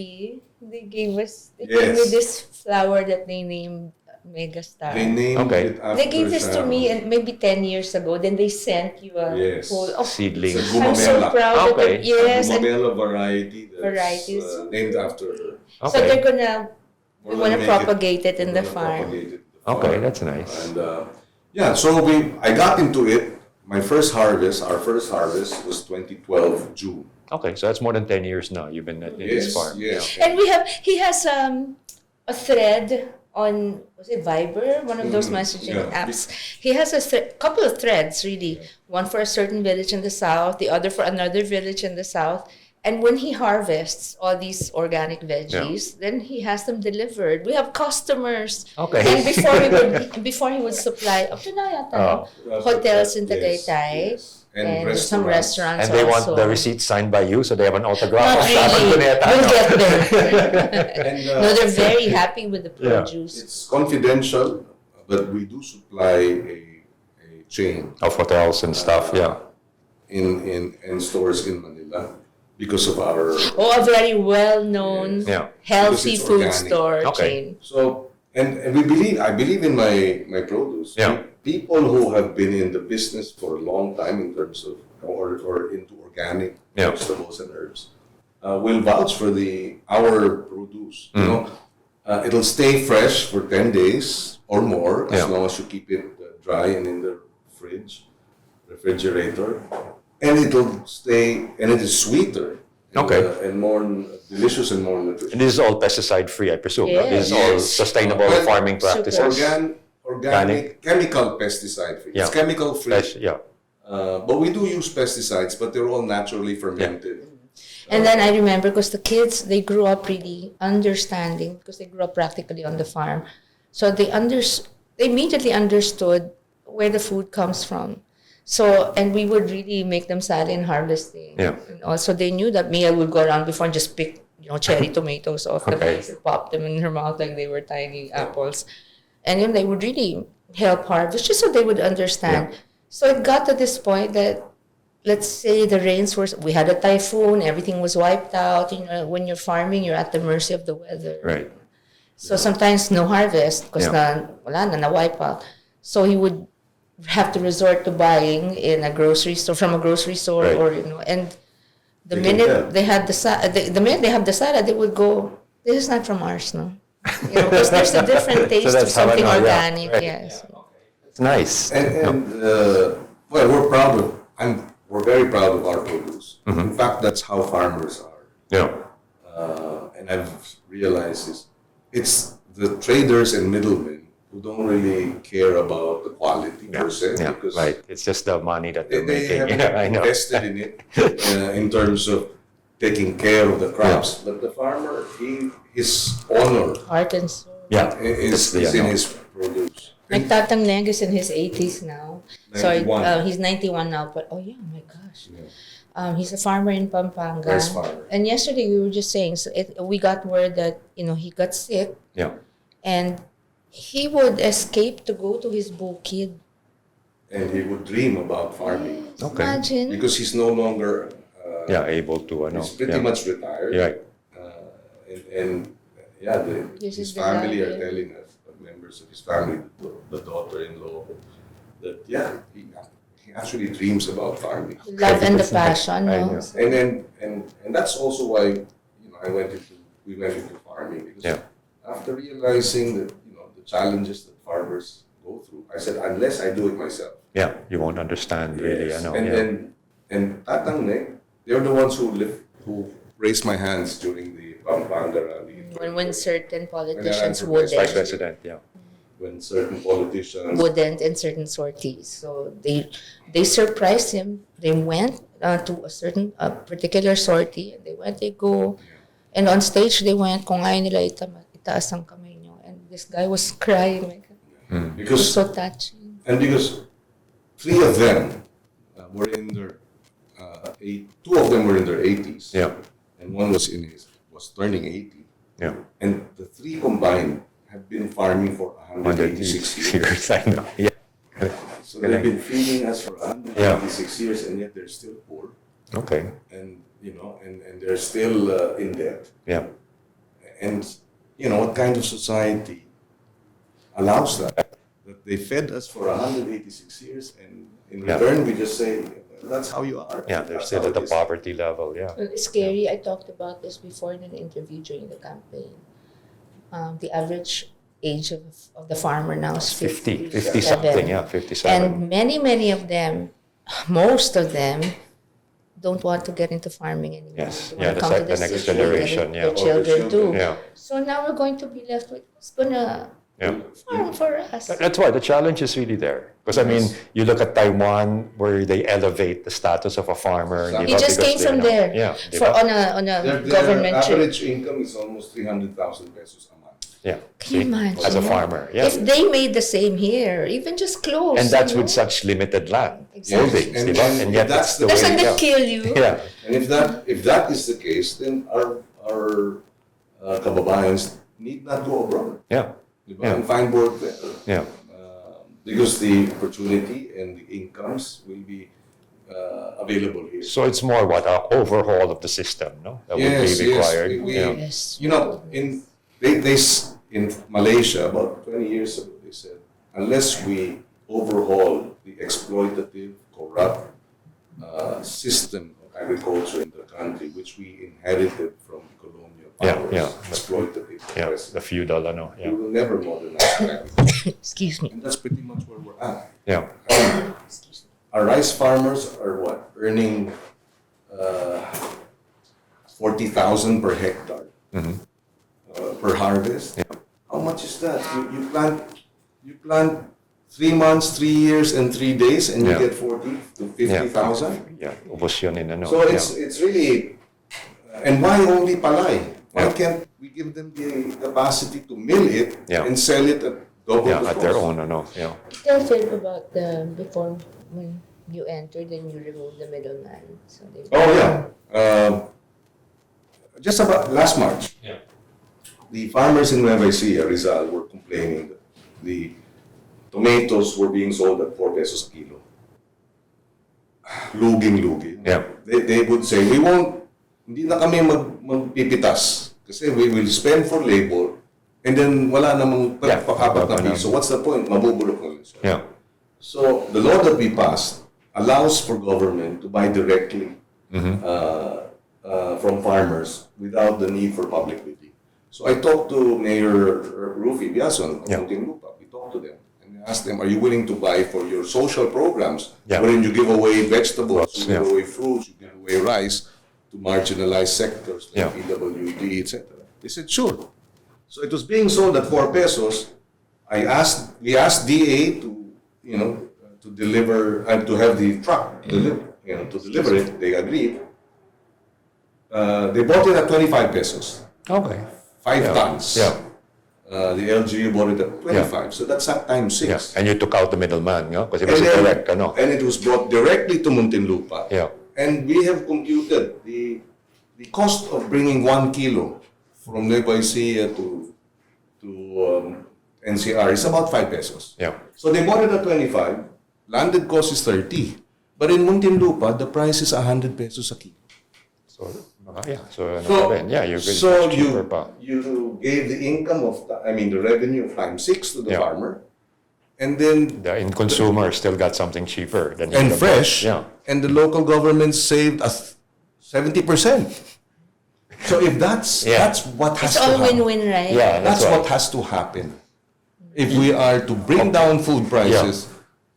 Speaker 1: they gave me
Speaker 4: Yes.
Speaker 1: this flower that they named Megastar.
Speaker 4: They named
Speaker 2: Okay.
Speaker 4: it after
Speaker 1: They gave this to
Speaker 4: Sharon.
Speaker 1: me and maybe 10 years ago. Then they sent you a
Speaker 4: Yes.
Speaker 1: whole... Oh,
Speaker 2: Seedlings.
Speaker 4: It's a
Speaker 1: I'm so
Speaker 4: Gumamela.
Speaker 1: proud of
Speaker 2: Okay.
Speaker 1: them. Yes. And
Speaker 4: Gumamela variety that's
Speaker 1: Varieties.
Speaker 4: named after her.
Speaker 1: so they're gonna... We
Speaker 4: We're
Speaker 1: want to
Speaker 4: gonna make
Speaker 1: propagate it in the
Speaker 4: we're gonna
Speaker 1: farm.
Speaker 4: propagate it in the
Speaker 2: Okay,
Speaker 4: farm.
Speaker 2: that's nice.
Speaker 4: And yeah, so I got into it. Our first harvest was 2012 June.
Speaker 2: Okay, so that's more than 10 years now. You've been in this farm.
Speaker 4: Yes.
Speaker 1: And he has a thread on, was it Viber? One of those messaging
Speaker 4: yeah.
Speaker 1: apps. He has a couple of threads, really. One for a certain village in the south, the other for another village in the south. And when he harvests all these organic veggies, then he has them delivered. We have customers.
Speaker 2: Okay.
Speaker 1: And before he would supply, up to now yata, hotels in Tagaytay.
Speaker 4: Yes.
Speaker 1: And some restaurants
Speaker 2: And they
Speaker 1: also.
Speaker 2: want the receipt signed by you, so they have an autograph
Speaker 1: Not
Speaker 2: of Sharon
Speaker 1: really.
Speaker 2: Cuneta.
Speaker 1: We'll get there.
Speaker 4: And,
Speaker 1: No, they're very happy with the
Speaker 2: Yeah.
Speaker 1: produce.
Speaker 4: it's confidential, but we do supply a chain
Speaker 2: Of hotels and stuff, yeah.
Speaker 4: in stores in Manila because of our.
Speaker 1: Oh, a very well-known,
Speaker 2: Yeah.
Speaker 1: healthy
Speaker 4: Because it's
Speaker 1: food
Speaker 4: organic.
Speaker 1: store
Speaker 2: Okay.
Speaker 1: chain.
Speaker 4: So and I believe in my produce.
Speaker 2: Yeah.
Speaker 4: People who have been in the business for a long time in terms of or into organic
Speaker 2: Yeah.
Speaker 4: vegetables and herbs will vouch for our produce. You know, it'll stay fresh for 10 days or more as
Speaker 2: Yeah.
Speaker 4: long as you keep it dry and in the refrigerator, and it'll stay and it is sweeter.
Speaker 2: Okay.
Speaker 4: And more delicious and more nutritious.
Speaker 2: And this is all pesticide free, I presume. No?
Speaker 1: Yes.
Speaker 2: This is all
Speaker 4: Yes.
Speaker 2: sustainable
Speaker 4: Well,
Speaker 2: farming practices.
Speaker 4: Organic, chemical pesticide free.
Speaker 2: Yeah.
Speaker 4: It's chemical free.
Speaker 2: Yeah.
Speaker 4: But we do use pesticides, but they're all naturally fermented.
Speaker 1: And then I remember because the kids, they grew up really understanding because they grew up practically on the farm. So they immediately understood where the food comes from. So, and we would really make them sally in harvesting.
Speaker 2: Yeah.
Speaker 1: And also they knew that Mia would go around before and just pick, cherry tomatoes off the
Speaker 2: Okay.
Speaker 1: place and pop them in her mouth like they were tiny apples. And then they would really help harvest just so they would understand.
Speaker 2: Yeah.
Speaker 1: So it got to this point that let's say the rains were, we had a typhoon, everything was wiped out. You know, when you're farming, you're at the mercy of the weather.
Speaker 2: Right.
Speaker 1: So sometimes no harvest because
Speaker 2: Yeah.
Speaker 1: wala na wipe out. So he would have to resort to buying in a grocery store, from a grocery store,
Speaker 2: Right.
Speaker 1: or, you know, and the
Speaker 4: They can
Speaker 1: minute
Speaker 4: tell.
Speaker 1: they had the minute they have the salad, they would go, this is not from ours, no. You know, because there's a different taste to
Speaker 2: that's how I
Speaker 1: something
Speaker 2: know, yeah.
Speaker 1: organic,
Speaker 2: Right.
Speaker 1: yes.
Speaker 2: It's nice.
Speaker 4: Well, we're very proud of our produce. In fact, that's how farmers are.
Speaker 2: Yeah.
Speaker 4: And I've realized it's the traders and middlemen who don't really care about the quality per se,
Speaker 2: Yeah.
Speaker 4: because
Speaker 2: Right. It's just the money that
Speaker 4: they
Speaker 2: they're making.
Speaker 4: haven't
Speaker 2: Yeah, I know.
Speaker 4: invested in it in terms of taking care of the crops. But the farmer, his honor
Speaker 1: Heart and soul.
Speaker 2: Yeah.
Speaker 4: is
Speaker 2: It's the,
Speaker 4: in
Speaker 2: ano.
Speaker 4: his produce.
Speaker 1: Like Tatang Neg is in his 80s now. Sorry,
Speaker 4: 91.
Speaker 1: he's 91 now, but oh yeah, oh my gosh. He's a farmer in Pampanga.
Speaker 4: Rice farmer.
Speaker 1: And yesterday we were just saying, so we got word that, you know, he got sick
Speaker 2: Yeah.
Speaker 1: and he would escape to go to his bukid.
Speaker 4: And he would dream about farming
Speaker 2: Okay.
Speaker 1: Imagine.
Speaker 4: because he's no longer.
Speaker 2: Yeah. Able to,
Speaker 4: He's pretty much retired.
Speaker 2: Right.
Speaker 4: And yeah,
Speaker 1: This
Speaker 4: his
Speaker 1: is the
Speaker 4: family are
Speaker 1: life.
Speaker 4: telling us, members of his family, the daughter-in-law, that he actually dreams about farming.
Speaker 1: Love and the passion,
Speaker 2: I
Speaker 1: no?
Speaker 2: know.
Speaker 4: And that's also why we went into farming, because
Speaker 2: Yeah.
Speaker 4: after realizing that the challenges that farmers go through, I said, unless I do it myself.
Speaker 2: Yeah. You won't understand really. I
Speaker 4: Yes.
Speaker 2: know.
Speaker 4: And
Speaker 2: Yeah.
Speaker 4: then Tatang Neg, they're the ones who raised my hands during the Pampanga rally.
Speaker 1: When certain politicians
Speaker 4: Vice
Speaker 2: Vice
Speaker 1: wouldn't.
Speaker 2: President. Yeah.
Speaker 4: When certain politicians
Speaker 1: Wouldn't in certain sorties. So they surprised him. They went to a particular sortie, and they go, and on stage they went, kung ayaw nila itaas ang kamay nyo. And this guy was crying. Like, it was
Speaker 4: because
Speaker 1: so touching.
Speaker 4: because three of them were in their two of them were in their 80s.
Speaker 2: Yeah.
Speaker 4: And one was turning 80.
Speaker 2: Yeah.
Speaker 4: And the three combined have been farming for 186 years.
Speaker 2: years. I know. Yeah.
Speaker 4: So they've been feeding us for 186 years, and yet they're still poor.
Speaker 2: Okay.
Speaker 4: And and they're still in debt.
Speaker 2: Yeah.
Speaker 4: And what kind of society allows that? That they fed us for 186 years, and in
Speaker 2: Yeah.
Speaker 4: return we just say, that's how you are.
Speaker 2: Yeah. They're
Speaker 4: That's
Speaker 2: still
Speaker 4: how
Speaker 2: at the
Speaker 4: it is.
Speaker 2: poverty level. Yeah.
Speaker 1: Well, it's scary. I talked about this before in an interview during the campaign. The average age of the farmer now is
Speaker 2: 50
Speaker 1: 57.
Speaker 2: something. Yeah. 57.
Speaker 1: And many of them, most of them, don't want to get into farming anymore.
Speaker 2: Yes.
Speaker 1: They
Speaker 2: Yeah.
Speaker 1: wanna come to
Speaker 2: The next
Speaker 1: city,
Speaker 2: generation.
Speaker 1: Their
Speaker 2: Yeah.
Speaker 1: children too.
Speaker 2: Yeah.
Speaker 1: So now we're going to be left with who's gonna
Speaker 2: Yeah.
Speaker 1: farm for us.
Speaker 2: That's why the challenge is really there. Because I mean, you look at Taiwan, where they elevate the status of a farmer.
Speaker 1: He just came from there.
Speaker 2: Yeah.
Speaker 1: For on a
Speaker 4: Their
Speaker 1: government trip.
Speaker 4: average income is almost 300,000 pesos a month.
Speaker 2: Yeah.
Speaker 1: Can you imagine?
Speaker 2: As a farmer. Yeah.
Speaker 1: If they made the same here, even just close.
Speaker 2: And that's
Speaker 1: you
Speaker 2: with
Speaker 1: know?
Speaker 2: such limited land
Speaker 1: Exactly.
Speaker 2: holdings,
Speaker 4: And-
Speaker 2: diba?
Speaker 4: and
Speaker 2: And yet
Speaker 4: that's
Speaker 2: it's the
Speaker 4: the-
Speaker 1: Doesn't
Speaker 2: way.
Speaker 1: it kill you?
Speaker 2: Yeah.
Speaker 4: And if that is the case, then our kababayans need not go abroad.
Speaker 2: Yeah.
Speaker 4: Diba?
Speaker 2: Yeah.
Speaker 4: And find work there.
Speaker 2: Yeah.
Speaker 4: Because the opportunity and the incomes will be available here.
Speaker 2: So it's more what an overhaul of the system, no? That would be required.
Speaker 4: we-
Speaker 2: Yeah.
Speaker 1: Yes.
Speaker 4: In Malaysia, about 20 years ago, they said, unless we overhaul the exploitative, corrupt system of agriculture in the country, which we inherited from colonial
Speaker 2: Yeah,
Speaker 4: powers,
Speaker 2: yeah.
Speaker 4: exploitative,
Speaker 2: Yeah.
Speaker 4: oppressive,
Speaker 2: The feudal, ano?
Speaker 4: we
Speaker 2: Yeah.
Speaker 4: will never modernize agriculture.
Speaker 1: Excuse me.
Speaker 4: And that's pretty much where we're at.
Speaker 2: Yeah.
Speaker 4: Our rice farmers are what? Earning 40,000 per hectare per harvest.
Speaker 2: Yeah.
Speaker 4: How much is that? You plant 3 months, 3 years, and 3 days, and you
Speaker 2: Yeah.
Speaker 4: get 40 to 50,000.
Speaker 2: Yeah. Ubos yun in ano.
Speaker 4: So
Speaker 2: yeah.
Speaker 4: it's really, and why only palay? Why
Speaker 2: Yeah.
Speaker 4: can't we give them the capacity to mill it
Speaker 2: Yeah.
Speaker 4: and sell it at double
Speaker 2: Yeah,
Speaker 4: the
Speaker 2: at their
Speaker 4: cost?
Speaker 2: own, ano. Yeah.
Speaker 1: Tell Phil about before when you entered and you removed the middleman. So they,
Speaker 4: Oh yeah. Just about last March, the farmers in Nueva Ecija, Rizal, were complaining that the tomatoes were being sold at 4 pesos a kilo. luging-lugi.
Speaker 2: Yeah.
Speaker 4: They would say, hindi na kami magpipitas kasi we will spend for labor and then wala namang pakapat na piso. So what's the point? Mabubulok na rin siya.
Speaker 2: Yeah.
Speaker 4: So the law that we passed allows for government to buy directly from farmers without the need for public bidding. So I talked to Mayor Rufy Biason of Muntinlupa. We talked to them and asked them, are you willing to buy for your social programs wherein you give away vegetables, you give away fruits, you give away rice to marginalized sectors like PWD, etc. They said, sure. So it was being sold at 4 pesos. We asked DA to, to deliver and to have the truck to deliver it. They agreed. They bought it at 25 pesos.
Speaker 2: Okay.
Speaker 4: 5 tons.
Speaker 2: Yeah.
Speaker 4: The LGU bought it at 25. So that's at times 6.
Speaker 2: Yeah. And you took out the middleman, no? Because it was direct, no?
Speaker 4: And it was brought directly to Muntinlupa.
Speaker 2: Yeah.
Speaker 4: And we have computed the cost of bringing 1 kilo from Nueva Ecija to NCR is about 5 pesos.
Speaker 2: Yeah.
Speaker 4: So they bought it at 25. Landed cost is 30. But in Muntinlupa, the price is 100 pesos a kilo. You gave the income of, the revenue of times 6 to the farmer. And then
Speaker 2: the consumer still got something cheaper than
Speaker 4: and fresh.
Speaker 2: Yeah.
Speaker 4: And the local government saved us 70%. So if that's what has
Speaker 1: It's
Speaker 4: to
Speaker 1: all
Speaker 4: happen.
Speaker 1: win-win, right?
Speaker 2: Yeah,
Speaker 4: That's
Speaker 2: right.
Speaker 4: what has to happen. If we are to bring down food prices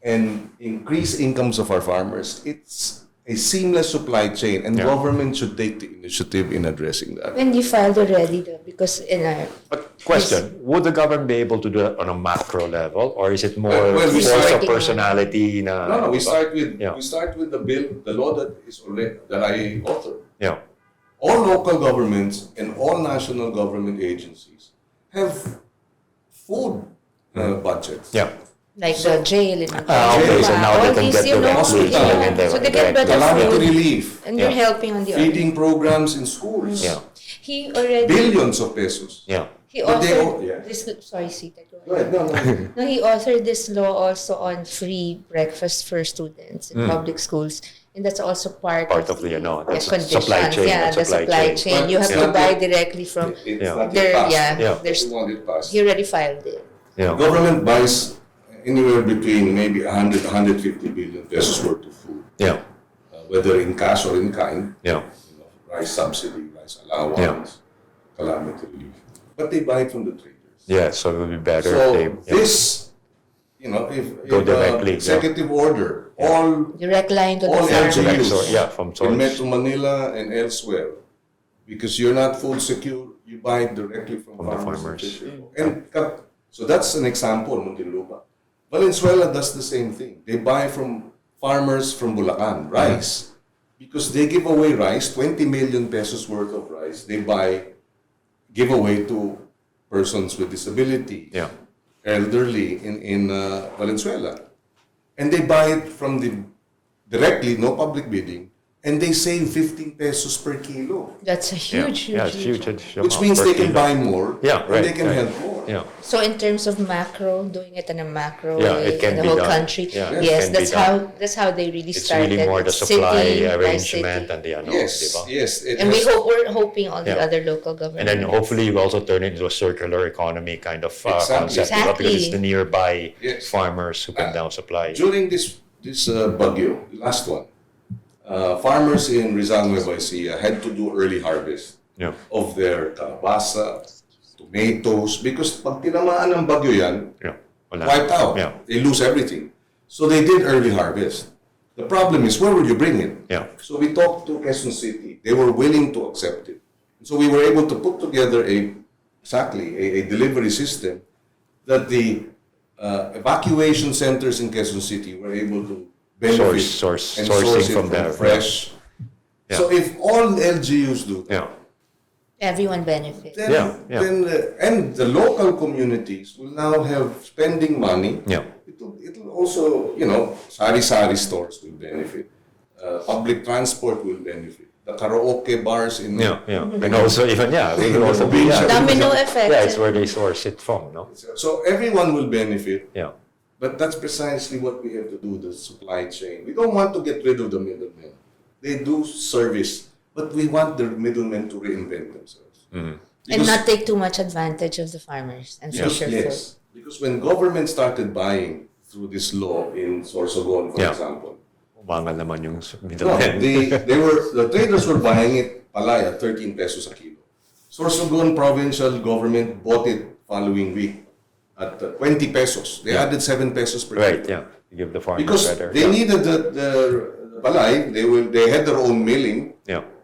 Speaker 4: and increase incomes of our farmers, it's a seamless supply chain, and government should take the initiative in addressing that.
Speaker 1: When you filed already, though, because in our...
Speaker 2: But question, would the government be able to do that on a macro level, or is it more
Speaker 4: Well, we
Speaker 2: force of
Speaker 1: start-
Speaker 2: personality?
Speaker 4: No, we start with
Speaker 2: Yeah.
Speaker 4: the bill, the law that I authored.
Speaker 2: Yeah.
Speaker 4: All local governments and all national government agencies have food budgets.
Speaker 2: Yeah.
Speaker 1: Like the jail in
Speaker 2: Okay, so now they can get
Speaker 4: directly.
Speaker 1: So they get better
Speaker 4: Calamity
Speaker 1: food.
Speaker 4: relief,
Speaker 1: And you're helping on the other.
Speaker 4: feeding programs in schools,
Speaker 2: Yeah.
Speaker 1: He already...
Speaker 4: billions of pesos.
Speaker 2: Yeah.
Speaker 1: He
Speaker 4: But they
Speaker 1: authored
Speaker 4: all- yeah.
Speaker 1: this... Sorry, Sita.
Speaker 4: Go ahead. No.
Speaker 1: No, he authored this law also on free breakfast for students in public schools. And that's also part
Speaker 2: Part
Speaker 1: of
Speaker 2: of the, that's
Speaker 1: conditions.
Speaker 2: supply chain.
Speaker 1: Yeah,
Speaker 2: that's
Speaker 1: the supply chain. You have to buy directly from...
Speaker 4: It's
Speaker 2: Yeah.
Speaker 4: not
Speaker 1: There,
Speaker 4: yet passed.
Speaker 1: yeah,
Speaker 2: Yeah.
Speaker 1: there's...
Speaker 4: It's not yet passed.
Speaker 1: He already filed it.
Speaker 2: Yeah.
Speaker 4: The government buys anywhere between maybe 100, 150 billion pesos worth of food,
Speaker 2: Yeah.
Speaker 4: whether in cash or in kind.
Speaker 2: Yeah.
Speaker 4: Rice subsidy, rice allowance, calamity relief. But they buy it from the traders.
Speaker 2: Yeah. So it would be better
Speaker 4: So
Speaker 2: if they.
Speaker 4: this, if
Speaker 2: Go directly,
Speaker 4: executive order, all
Speaker 1: Direct line to the
Speaker 4: All
Speaker 1: farmer.
Speaker 4: LGUs.
Speaker 2: From
Speaker 4: in
Speaker 2: source.
Speaker 4: Metro Manila and elsewhere, because you're not food secure, you buy it directly from
Speaker 2: the
Speaker 4: farmers.
Speaker 2: farmers.
Speaker 4: And so that's an example, Muntinlupa. Valenzuela does the same thing. They buy from farmers from Bulacan, rice. Because they give away rice, 20 million pesos worth of rice. They give away to persons with disability,
Speaker 2: Yeah.
Speaker 4: elderly in Valenzuela. And they buy it from directly, no public bidding, and they save 15 pesos per kilo.
Speaker 1: That's a huge,
Speaker 2: Yeah, it's huge.
Speaker 4: Which means they can buy more,
Speaker 2: Yeah,
Speaker 4: and
Speaker 2: right,
Speaker 4: they can
Speaker 2: right.
Speaker 4: help more.
Speaker 2: Yeah.
Speaker 1: So in terms of macro, doing it in a macro
Speaker 2: Yeah,
Speaker 1: way
Speaker 2: it can
Speaker 1: in the
Speaker 2: be
Speaker 1: whole
Speaker 2: done.
Speaker 1: country,
Speaker 2: Yeah, it
Speaker 1: yes,
Speaker 2: can be
Speaker 1: that's how they really
Speaker 2: It's
Speaker 1: started.
Speaker 2: really more the
Speaker 1: It's
Speaker 2: supply
Speaker 1: city by
Speaker 2: arrangement
Speaker 1: city.
Speaker 2: and the
Speaker 4: Yes,
Speaker 2: diba?
Speaker 4: yes. It
Speaker 1: And
Speaker 4: has-
Speaker 1: we're hoping all the
Speaker 2: Yeah.
Speaker 1: other local governments.
Speaker 2: And then hopefully you also turn it into a circular economy kind of concept,
Speaker 1: Exactly.
Speaker 2: diba? Because it's the nearby
Speaker 4: Yes.
Speaker 2: farmers who can now supply.
Speaker 4: During this bagyo, the last one, farmers in Rizal Nueva Ecija had to do early harvest
Speaker 2: Yeah.
Speaker 4: of their kalabasa, tomatoes, because pag tinamaan ng bagyo yan,
Speaker 2: Yeah. Wala.
Speaker 4: wiped out.
Speaker 2: Yeah.
Speaker 4: They lose everything. So they did early harvest. The problem is, where will you bring it?
Speaker 2: Yeah.
Speaker 4: So we talked to Quezon City. They were willing to accept it. So we were able to put together a delivery system that the evacuation centers in Quezon City were able to benefit
Speaker 2: Sourcing
Speaker 4: and source it
Speaker 2: from there.
Speaker 4: fresh.
Speaker 2: Yeah.
Speaker 4: So if all LGUs do that,
Speaker 2: Yeah.
Speaker 1: Everyone benefits.
Speaker 4: then,
Speaker 2: Yeah, yeah.
Speaker 4: and the local communities will now have spending money.
Speaker 2: Yeah.
Speaker 4: It'll also, sari-sari stores will benefit. Public transport will benefit. The karaoke bars in
Speaker 2: Yeah. And also even we will also be
Speaker 1: Domino effect.
Speaker 2: Yeah, it's where they source it from, no?
Speaker 4: So everyone will benefit.
Speaker 2: Yeah.
Speaker 4: But that's precisely what we have to do, the supply chain. We don't want to get rid of the middlemen. They do service, but we want the middlemen to reinvent themselves.
Speaker 1: And not take too much advantage of the farmers and fisher folk.
Speaker 4: Yes, because when government started buying through this law in Sorsogon, for example,
Speaker 2: Umangal naman yung
Speaker 4: no,
Speaker 2: middlemen.
Speaker 4: the traders were buying it palay at 13 pesos a kilo. Sorsogon provincial government bought it following week at 20 pesos. They added 7 pesos per
Speaker 2: Right,
Speaker 4: kilo.
Speaker 2: You give the farmers
Speaker 4: Because
Speaker 2: better.
Speaker 4: they needed the palay, they had their own milling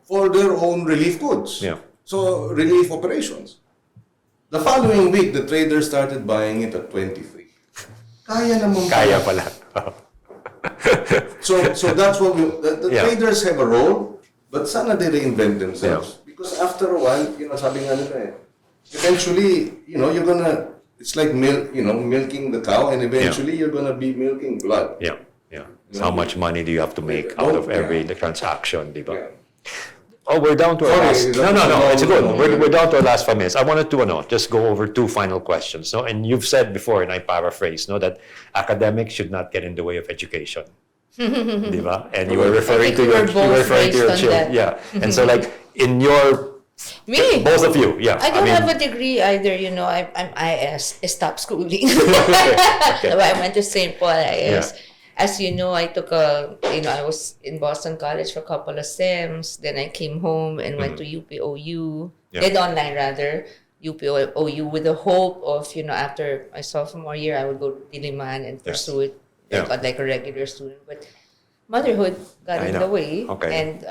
Speaker 4: for their own relief goods.
Speaker 2: Yeah.
Speaker 4: So, relief operations. The following week, the traders started buying it at 23. Kaya naman
Speaker 2: Kaya pala.
Speaker 4: So that's what the traders have a role, but sana they reinvent themselves. Because after a while, sabi nga nila eventually, you're gonna, it's like milking the cow, and eventually you're gonna be milking blood.
Speaker 2: Yeah. So how much money do you have to make out of every transaction, di ba?
Speaker 4: Yeah.
Speaker 2: Oh, we're down to our last.
Speaker 4: Sorry,
Speaker 2: No, it's good. We're down to our last 5 minutes. I wanted to just go over 2 final questions. No, and you've said before, and I paraphrase, that academics should not get in the way of education. Diba? And you were referring to your children. Yeah. And so, like in your
Speaker 1: Me?
Speaker 2: both of you, yeah.
Speaker 1: I don't have a degree either, I'm IS, stop schooling. I went to St. Paul IS.
Speaker 2: Yeah.
Speaker 1: As you know, I took I was in Boston College for a couple of SEMs. Then I came home and went to UPOU, did online rather, UPOU with the hope of, after my sophomore year, I would go to Diliman and pursue it like a regular student. But motherhood got in the way.
Speaker 2: Okay.
Speaker 1: And,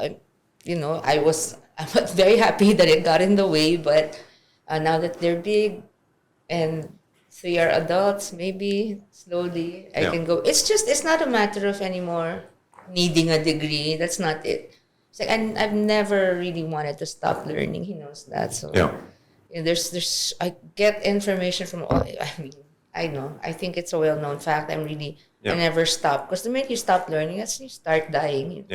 Speaker 1: I'm very happy that it got in the way. But now that they're big and 3 are adults, maybe slowly I can go. It's not a matter of anymore needing a degree. That's not it. It's like I've never really wanted to stop learning. He knows that. So there's I get information from all. I know. I think it's a well-known fact. I never stop, because the minute you stop learning, that's when you start dying.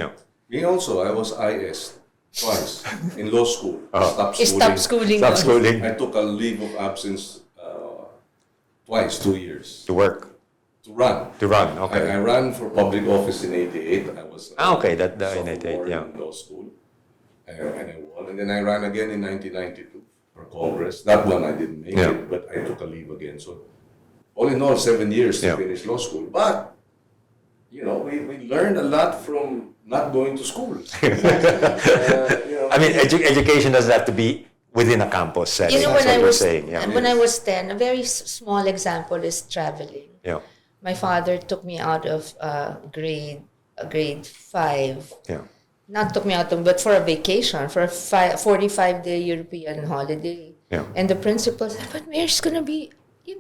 Speaker 4: Me also, I was IS twice in law school.
Speaker 1: Stop schooling.
Speaker 2: Stop schooling.
Speaker 4: I took a leave of absence twice, 2 years.
Speaker 2: To work.
Speaker 4: To run.
Speaker 2: Okay.
Speaker 4: I ran for public office in 88. I was
Speaker 2: okay, that in 88,
Speaker 4: in law school. And I won. And then I ran again in 1992 for Congress. That one I didn't make it, but I took a leave again. So all in all, 7 years to finish law school. But, we learned a lot from not going to school.
Speaker 2: I mean, education doesn't have to be within a campus setting.
Speaker 1: When I was 10, a very small example is traveling.
Speaker 2: Yeah.
Speaker 1: My father took me out of grade 5.
Speaker 2: Yeah.
Speaker 1: Not took me out, but for a vacation, for a 45-day European holiday.
Speaker 2: Yeah.
Speaker 1: And the principal said, but Mary's going to be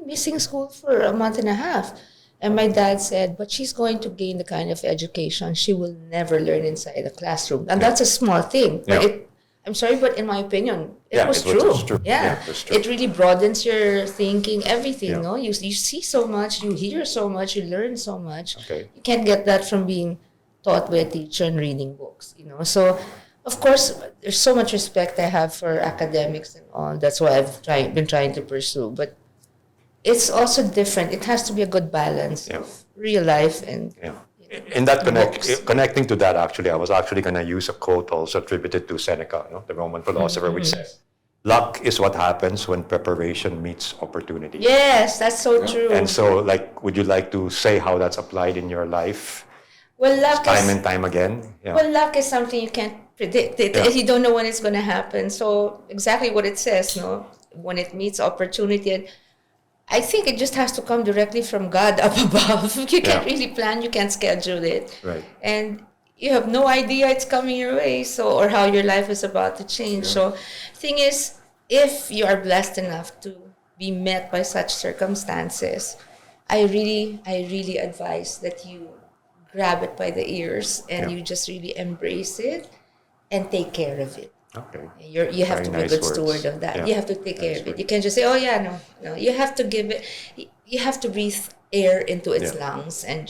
Speaker 1: missing school for a month and a half. And my dad said, but she's going to gain the kind of education she will never learn inside the classroom. And that's a small thing. But I'm sorry, but in my opinion, it was true. Yeah,
Speaker 2: it was true.
Speaker 1: It really broadens your thinking, everything. No, you see so much, you hear so much, you learn so much.
Speaker 2: Okay.
Speaker 1: You can't get that from being taught by a teacher and reading books. So, of course, there's so much respect I have for academics and all. That's why I've been trying to pursue. But it's also different. It has to be a good balance of real life and.
Speaker 2: In that connecting to that, actually, I was actually going to use a quote also attributed to Seneca, the Roman philosopher, which says, "Luck is what happens when preparation meets opportunity."
Speaker 1: Yes, that's so true.
Speaker 2: And so, would you like to say how that's applied in your life?
Speaker 1: Well, luck
Speaker 2: time and time again. Yeah.
Speaker 1: Well, luck is something you can't predict. You don't know when it's going to happen. So exactly what it says, when it meets opportunity. And I think it just has to come directly from God up above. You can't really plan, you can't schedule it.
Speaker 2: Right.
Speaker 1: And you have no idea it's coming your way, or how your life is about to change. So thing is, if you are blessed enough to be met by such circumstances, I really advise that you grab it by the ears and you just really embrace it and take care of it.
Speaker 2: Okay.
Speaker 1: You have to be a good steward of that.
Speaker 2: Yeah.
Speaker 1: You have to take care of it. You can't just say, "Oh yeah, no." You have to give it. You have to breathe air into its lungs, and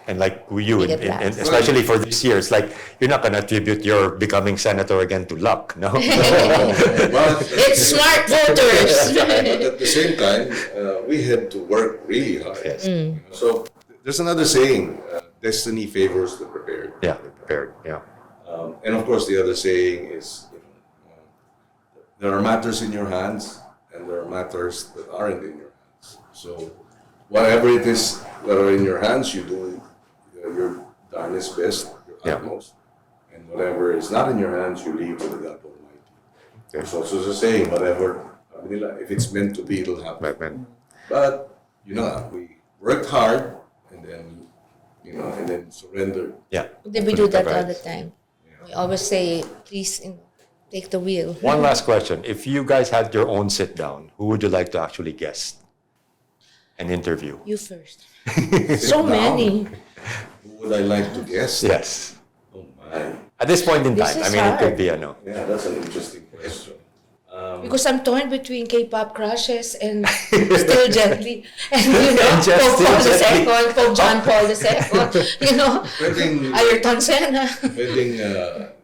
Speaker 2: and like you, and especially for this year, it's like you're not going to attribute your becoming senator again to luck, no?
Speaker 4: Well,
Speaker 1: It's smart voters.
Speaker 4: But at the same time, we had to work really hard.
Speaker 2: Yes.
Speaker 4: So there's another saying, destiny favors the prepared.
Speaker 2: Yeah, prepared. Yeah.
Speaker 4: And of course, the other saying is, there are matters in your hands and there are matters that aren't in your hands. So whatever it is that are in your hands, you do your darnest best, your utmost. And whatever is not in your hands, you leave to the God Almighty. There's also a saying, whatever, Manila, if it's meant to be, it'll happen. But, we worked hard and then surrendered.
Speaker 2: Yeah.
Speaker 1: Did we do that all the time? We always say, please, take the wheel.
Speaker 2: One last question. If you guys had your own sit down, who would you like to actually guest and interview?
Speaker 1: You first. So many.
Speaker 4: Who would I like to guess?
Speaker 2: Yes.
Speaker 4: Oh my.
Speaker 2: At this point in
Speaker 1: This
Speaker 2: time,
Speaker 1: is
Speaker 2: it could
Speaker 1: hard.
Speaker 2: be a no.
Speaker 4: Yeah, that's an interesting question.
Speaker 1: Because I'm torn between K-pop crushes and Still Gently. And
Speaker 2: And just
Speaker 1: Pope Paul
Speaker 2: Still Gently.
Speaker 1: II, Pope John Paul II,
Speaker 4: Pwedeng,
Speaker 1: Ayrton Senna.
Speaker 4: pwedeng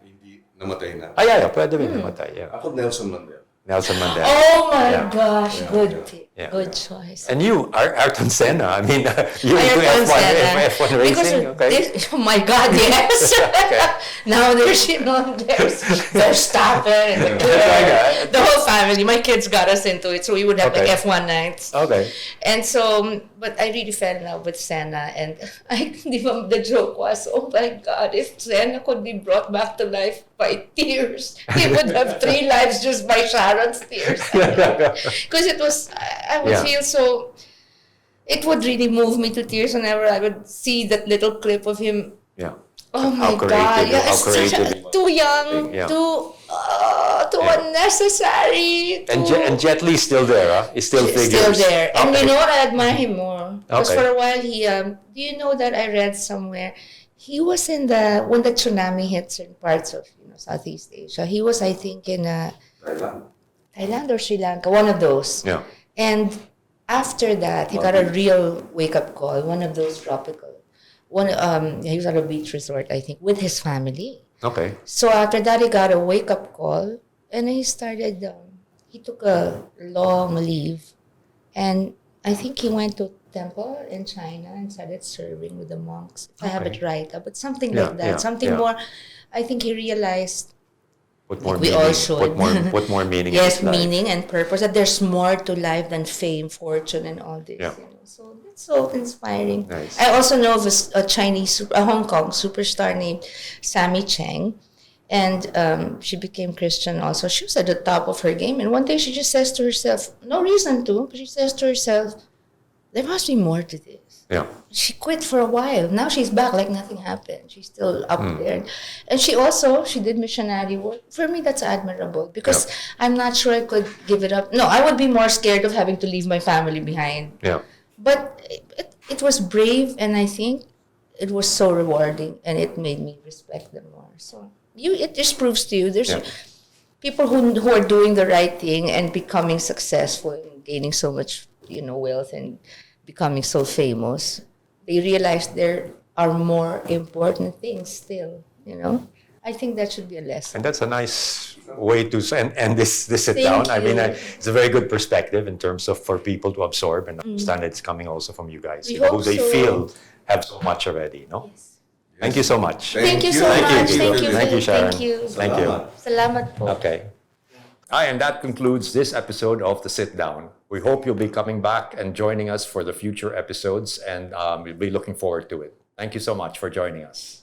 Speaker 4: hindi namatay na.
Speaker 2: Yeah. Pwede rin namatay. Yeah.
Speaker 4: Ako Nelson Mandela.
Speaker 2: Nelson Mandela.
Speaker 1: Oh my
Speaker 2: Yeah.
Speaker 1: gosh, good pick.
Speaker 2: Yeah.
Speaker 1: Good choice.
Speaker 2: And you, Ayrton Senna. I mean, you do
Speaker 1: Ayrton
Speaker 2: F1,
Speaker 1: Senna.
Speaker 2: F1 racing, okay?
Speaker 1: Oh my God, yes. Now there's, there's Verstappen, the whole family. My kids got us into it, so we would have
Speaker 2: Okay.
Speaker 1: like F1 nights.
Speaker 2: Okay.
Speaker 1: And so, but I really fell in love with Senna, and the joke was, oh my God, if Senna could be brought back to life by tears, he would have 3 lives just by Sharon's tears. Because it was, I would feel so, it would really move me to tears whenever I would see that little clip of him.
Speaker 2: Yeah.
Speaker 1: Oh
Speaker 2: How
Speaker 1: my
Speaker 2: creative,
Speaker 1: God,
Speaker 2: how
Speaker 1: it's
Speaker 2: creative he was.
Speaker 1: too young,
Speaker 2: Yeah.
Speaker 1: too
Speaker 2: Yeah.
Speaker 1: unnecessary.
Speaker 2: And Jet Li's still there, huh? He still figures.
Speaker 1: Still there. And
Speaker 2: Okay.
Speaker 1: you know what? I admire him more. Because
Speaker 2: Okay.
Speaker 1: for a while he, do you know that I read somewhere, he was in when the tsunami hit certain parts of, Southeast Asia. He was, I think, in Thailand or Sri Lanka, one of those.
Speaker 2: Yeah.
Speaker 1: And after that, he got a real wake-up call, one of those tropical. He was at a beach resort, I think, with his family.
Speaker 2: Okay.
Speaker 1: So after that, he got a wake-up call, and he started, he took a long leave, and I think he went to temple in China and started serving with the monks, if I have it right, but something like that, something more. I think he realized,
Speaker 2: Put more
Speaker 1: we
Speaker 2: meaning.
Speaker 1: all should.
Speaker 2: Put more meaning.
Speaker 1: yes,
Speaker 2: in his life.
Speaker 1: meaning and purpose, that there's more to life than fame, fortune, and all this.
Speaker 2: Yeah.
Speaker 1: So that's so inspiring.
Speaker 2: Nice.
Speaker 1: I also know of a Hong Kong superstar named Sammy Cheng, and she became Christian also. She was at the top of her game, and one day she just says to herself, no reason to, but she says to herself, there must be more to this.
Speaker 2: Yeah.
Speaker 1: She quit for a while. Now she's back like nothing happened. She's still up there. And she did missionary work. For me, that's admirable because I'm not sure I could give it up. No, I would be more scared of having to leave my family behind.
Speaker 2: Yeah.
Speaker 1: But it was brave, and I think it was so rewarding, and it made me respect them more. So it just proves to you there's people who are doing the right thing and becoming successful and gaining so much wealth and becoming so famous. They realize there are more important things still. I think that should be a lesson.
Speaker 2: And that's a nice way to end this sit
Speaker 1: Thank
Speaker 2: down. I mean,
Speaker 1: you.
Speaker 2: it's a very good perspective in terms of for people to absorb and understand it's coming also from you guys,
Speaker 1: We
Speaker 2: who
Speaker 1: hope
Speaker 2: they
Speaker 1: so.
Speaker 2: feel have so much already. No. Thank you so much.
Speaker 1: Thank you so
Speaker 2: Thank you,
Speaker 1: much.
Speaker 2: Kiko.
Speaker 1: Thank you.
Speaker 2: Thank you, Sharon.
Speaker 1: Thank you.
Speaker 2: Thank you.
Speaker 1: Salamat po.
Speaker 2: Okay. Hi, and that concludes this episode of The Sit Down. We hope you'll be coming back and joining us for the future episodes, and we'll be looking forward to it. Thank you so much for joining us.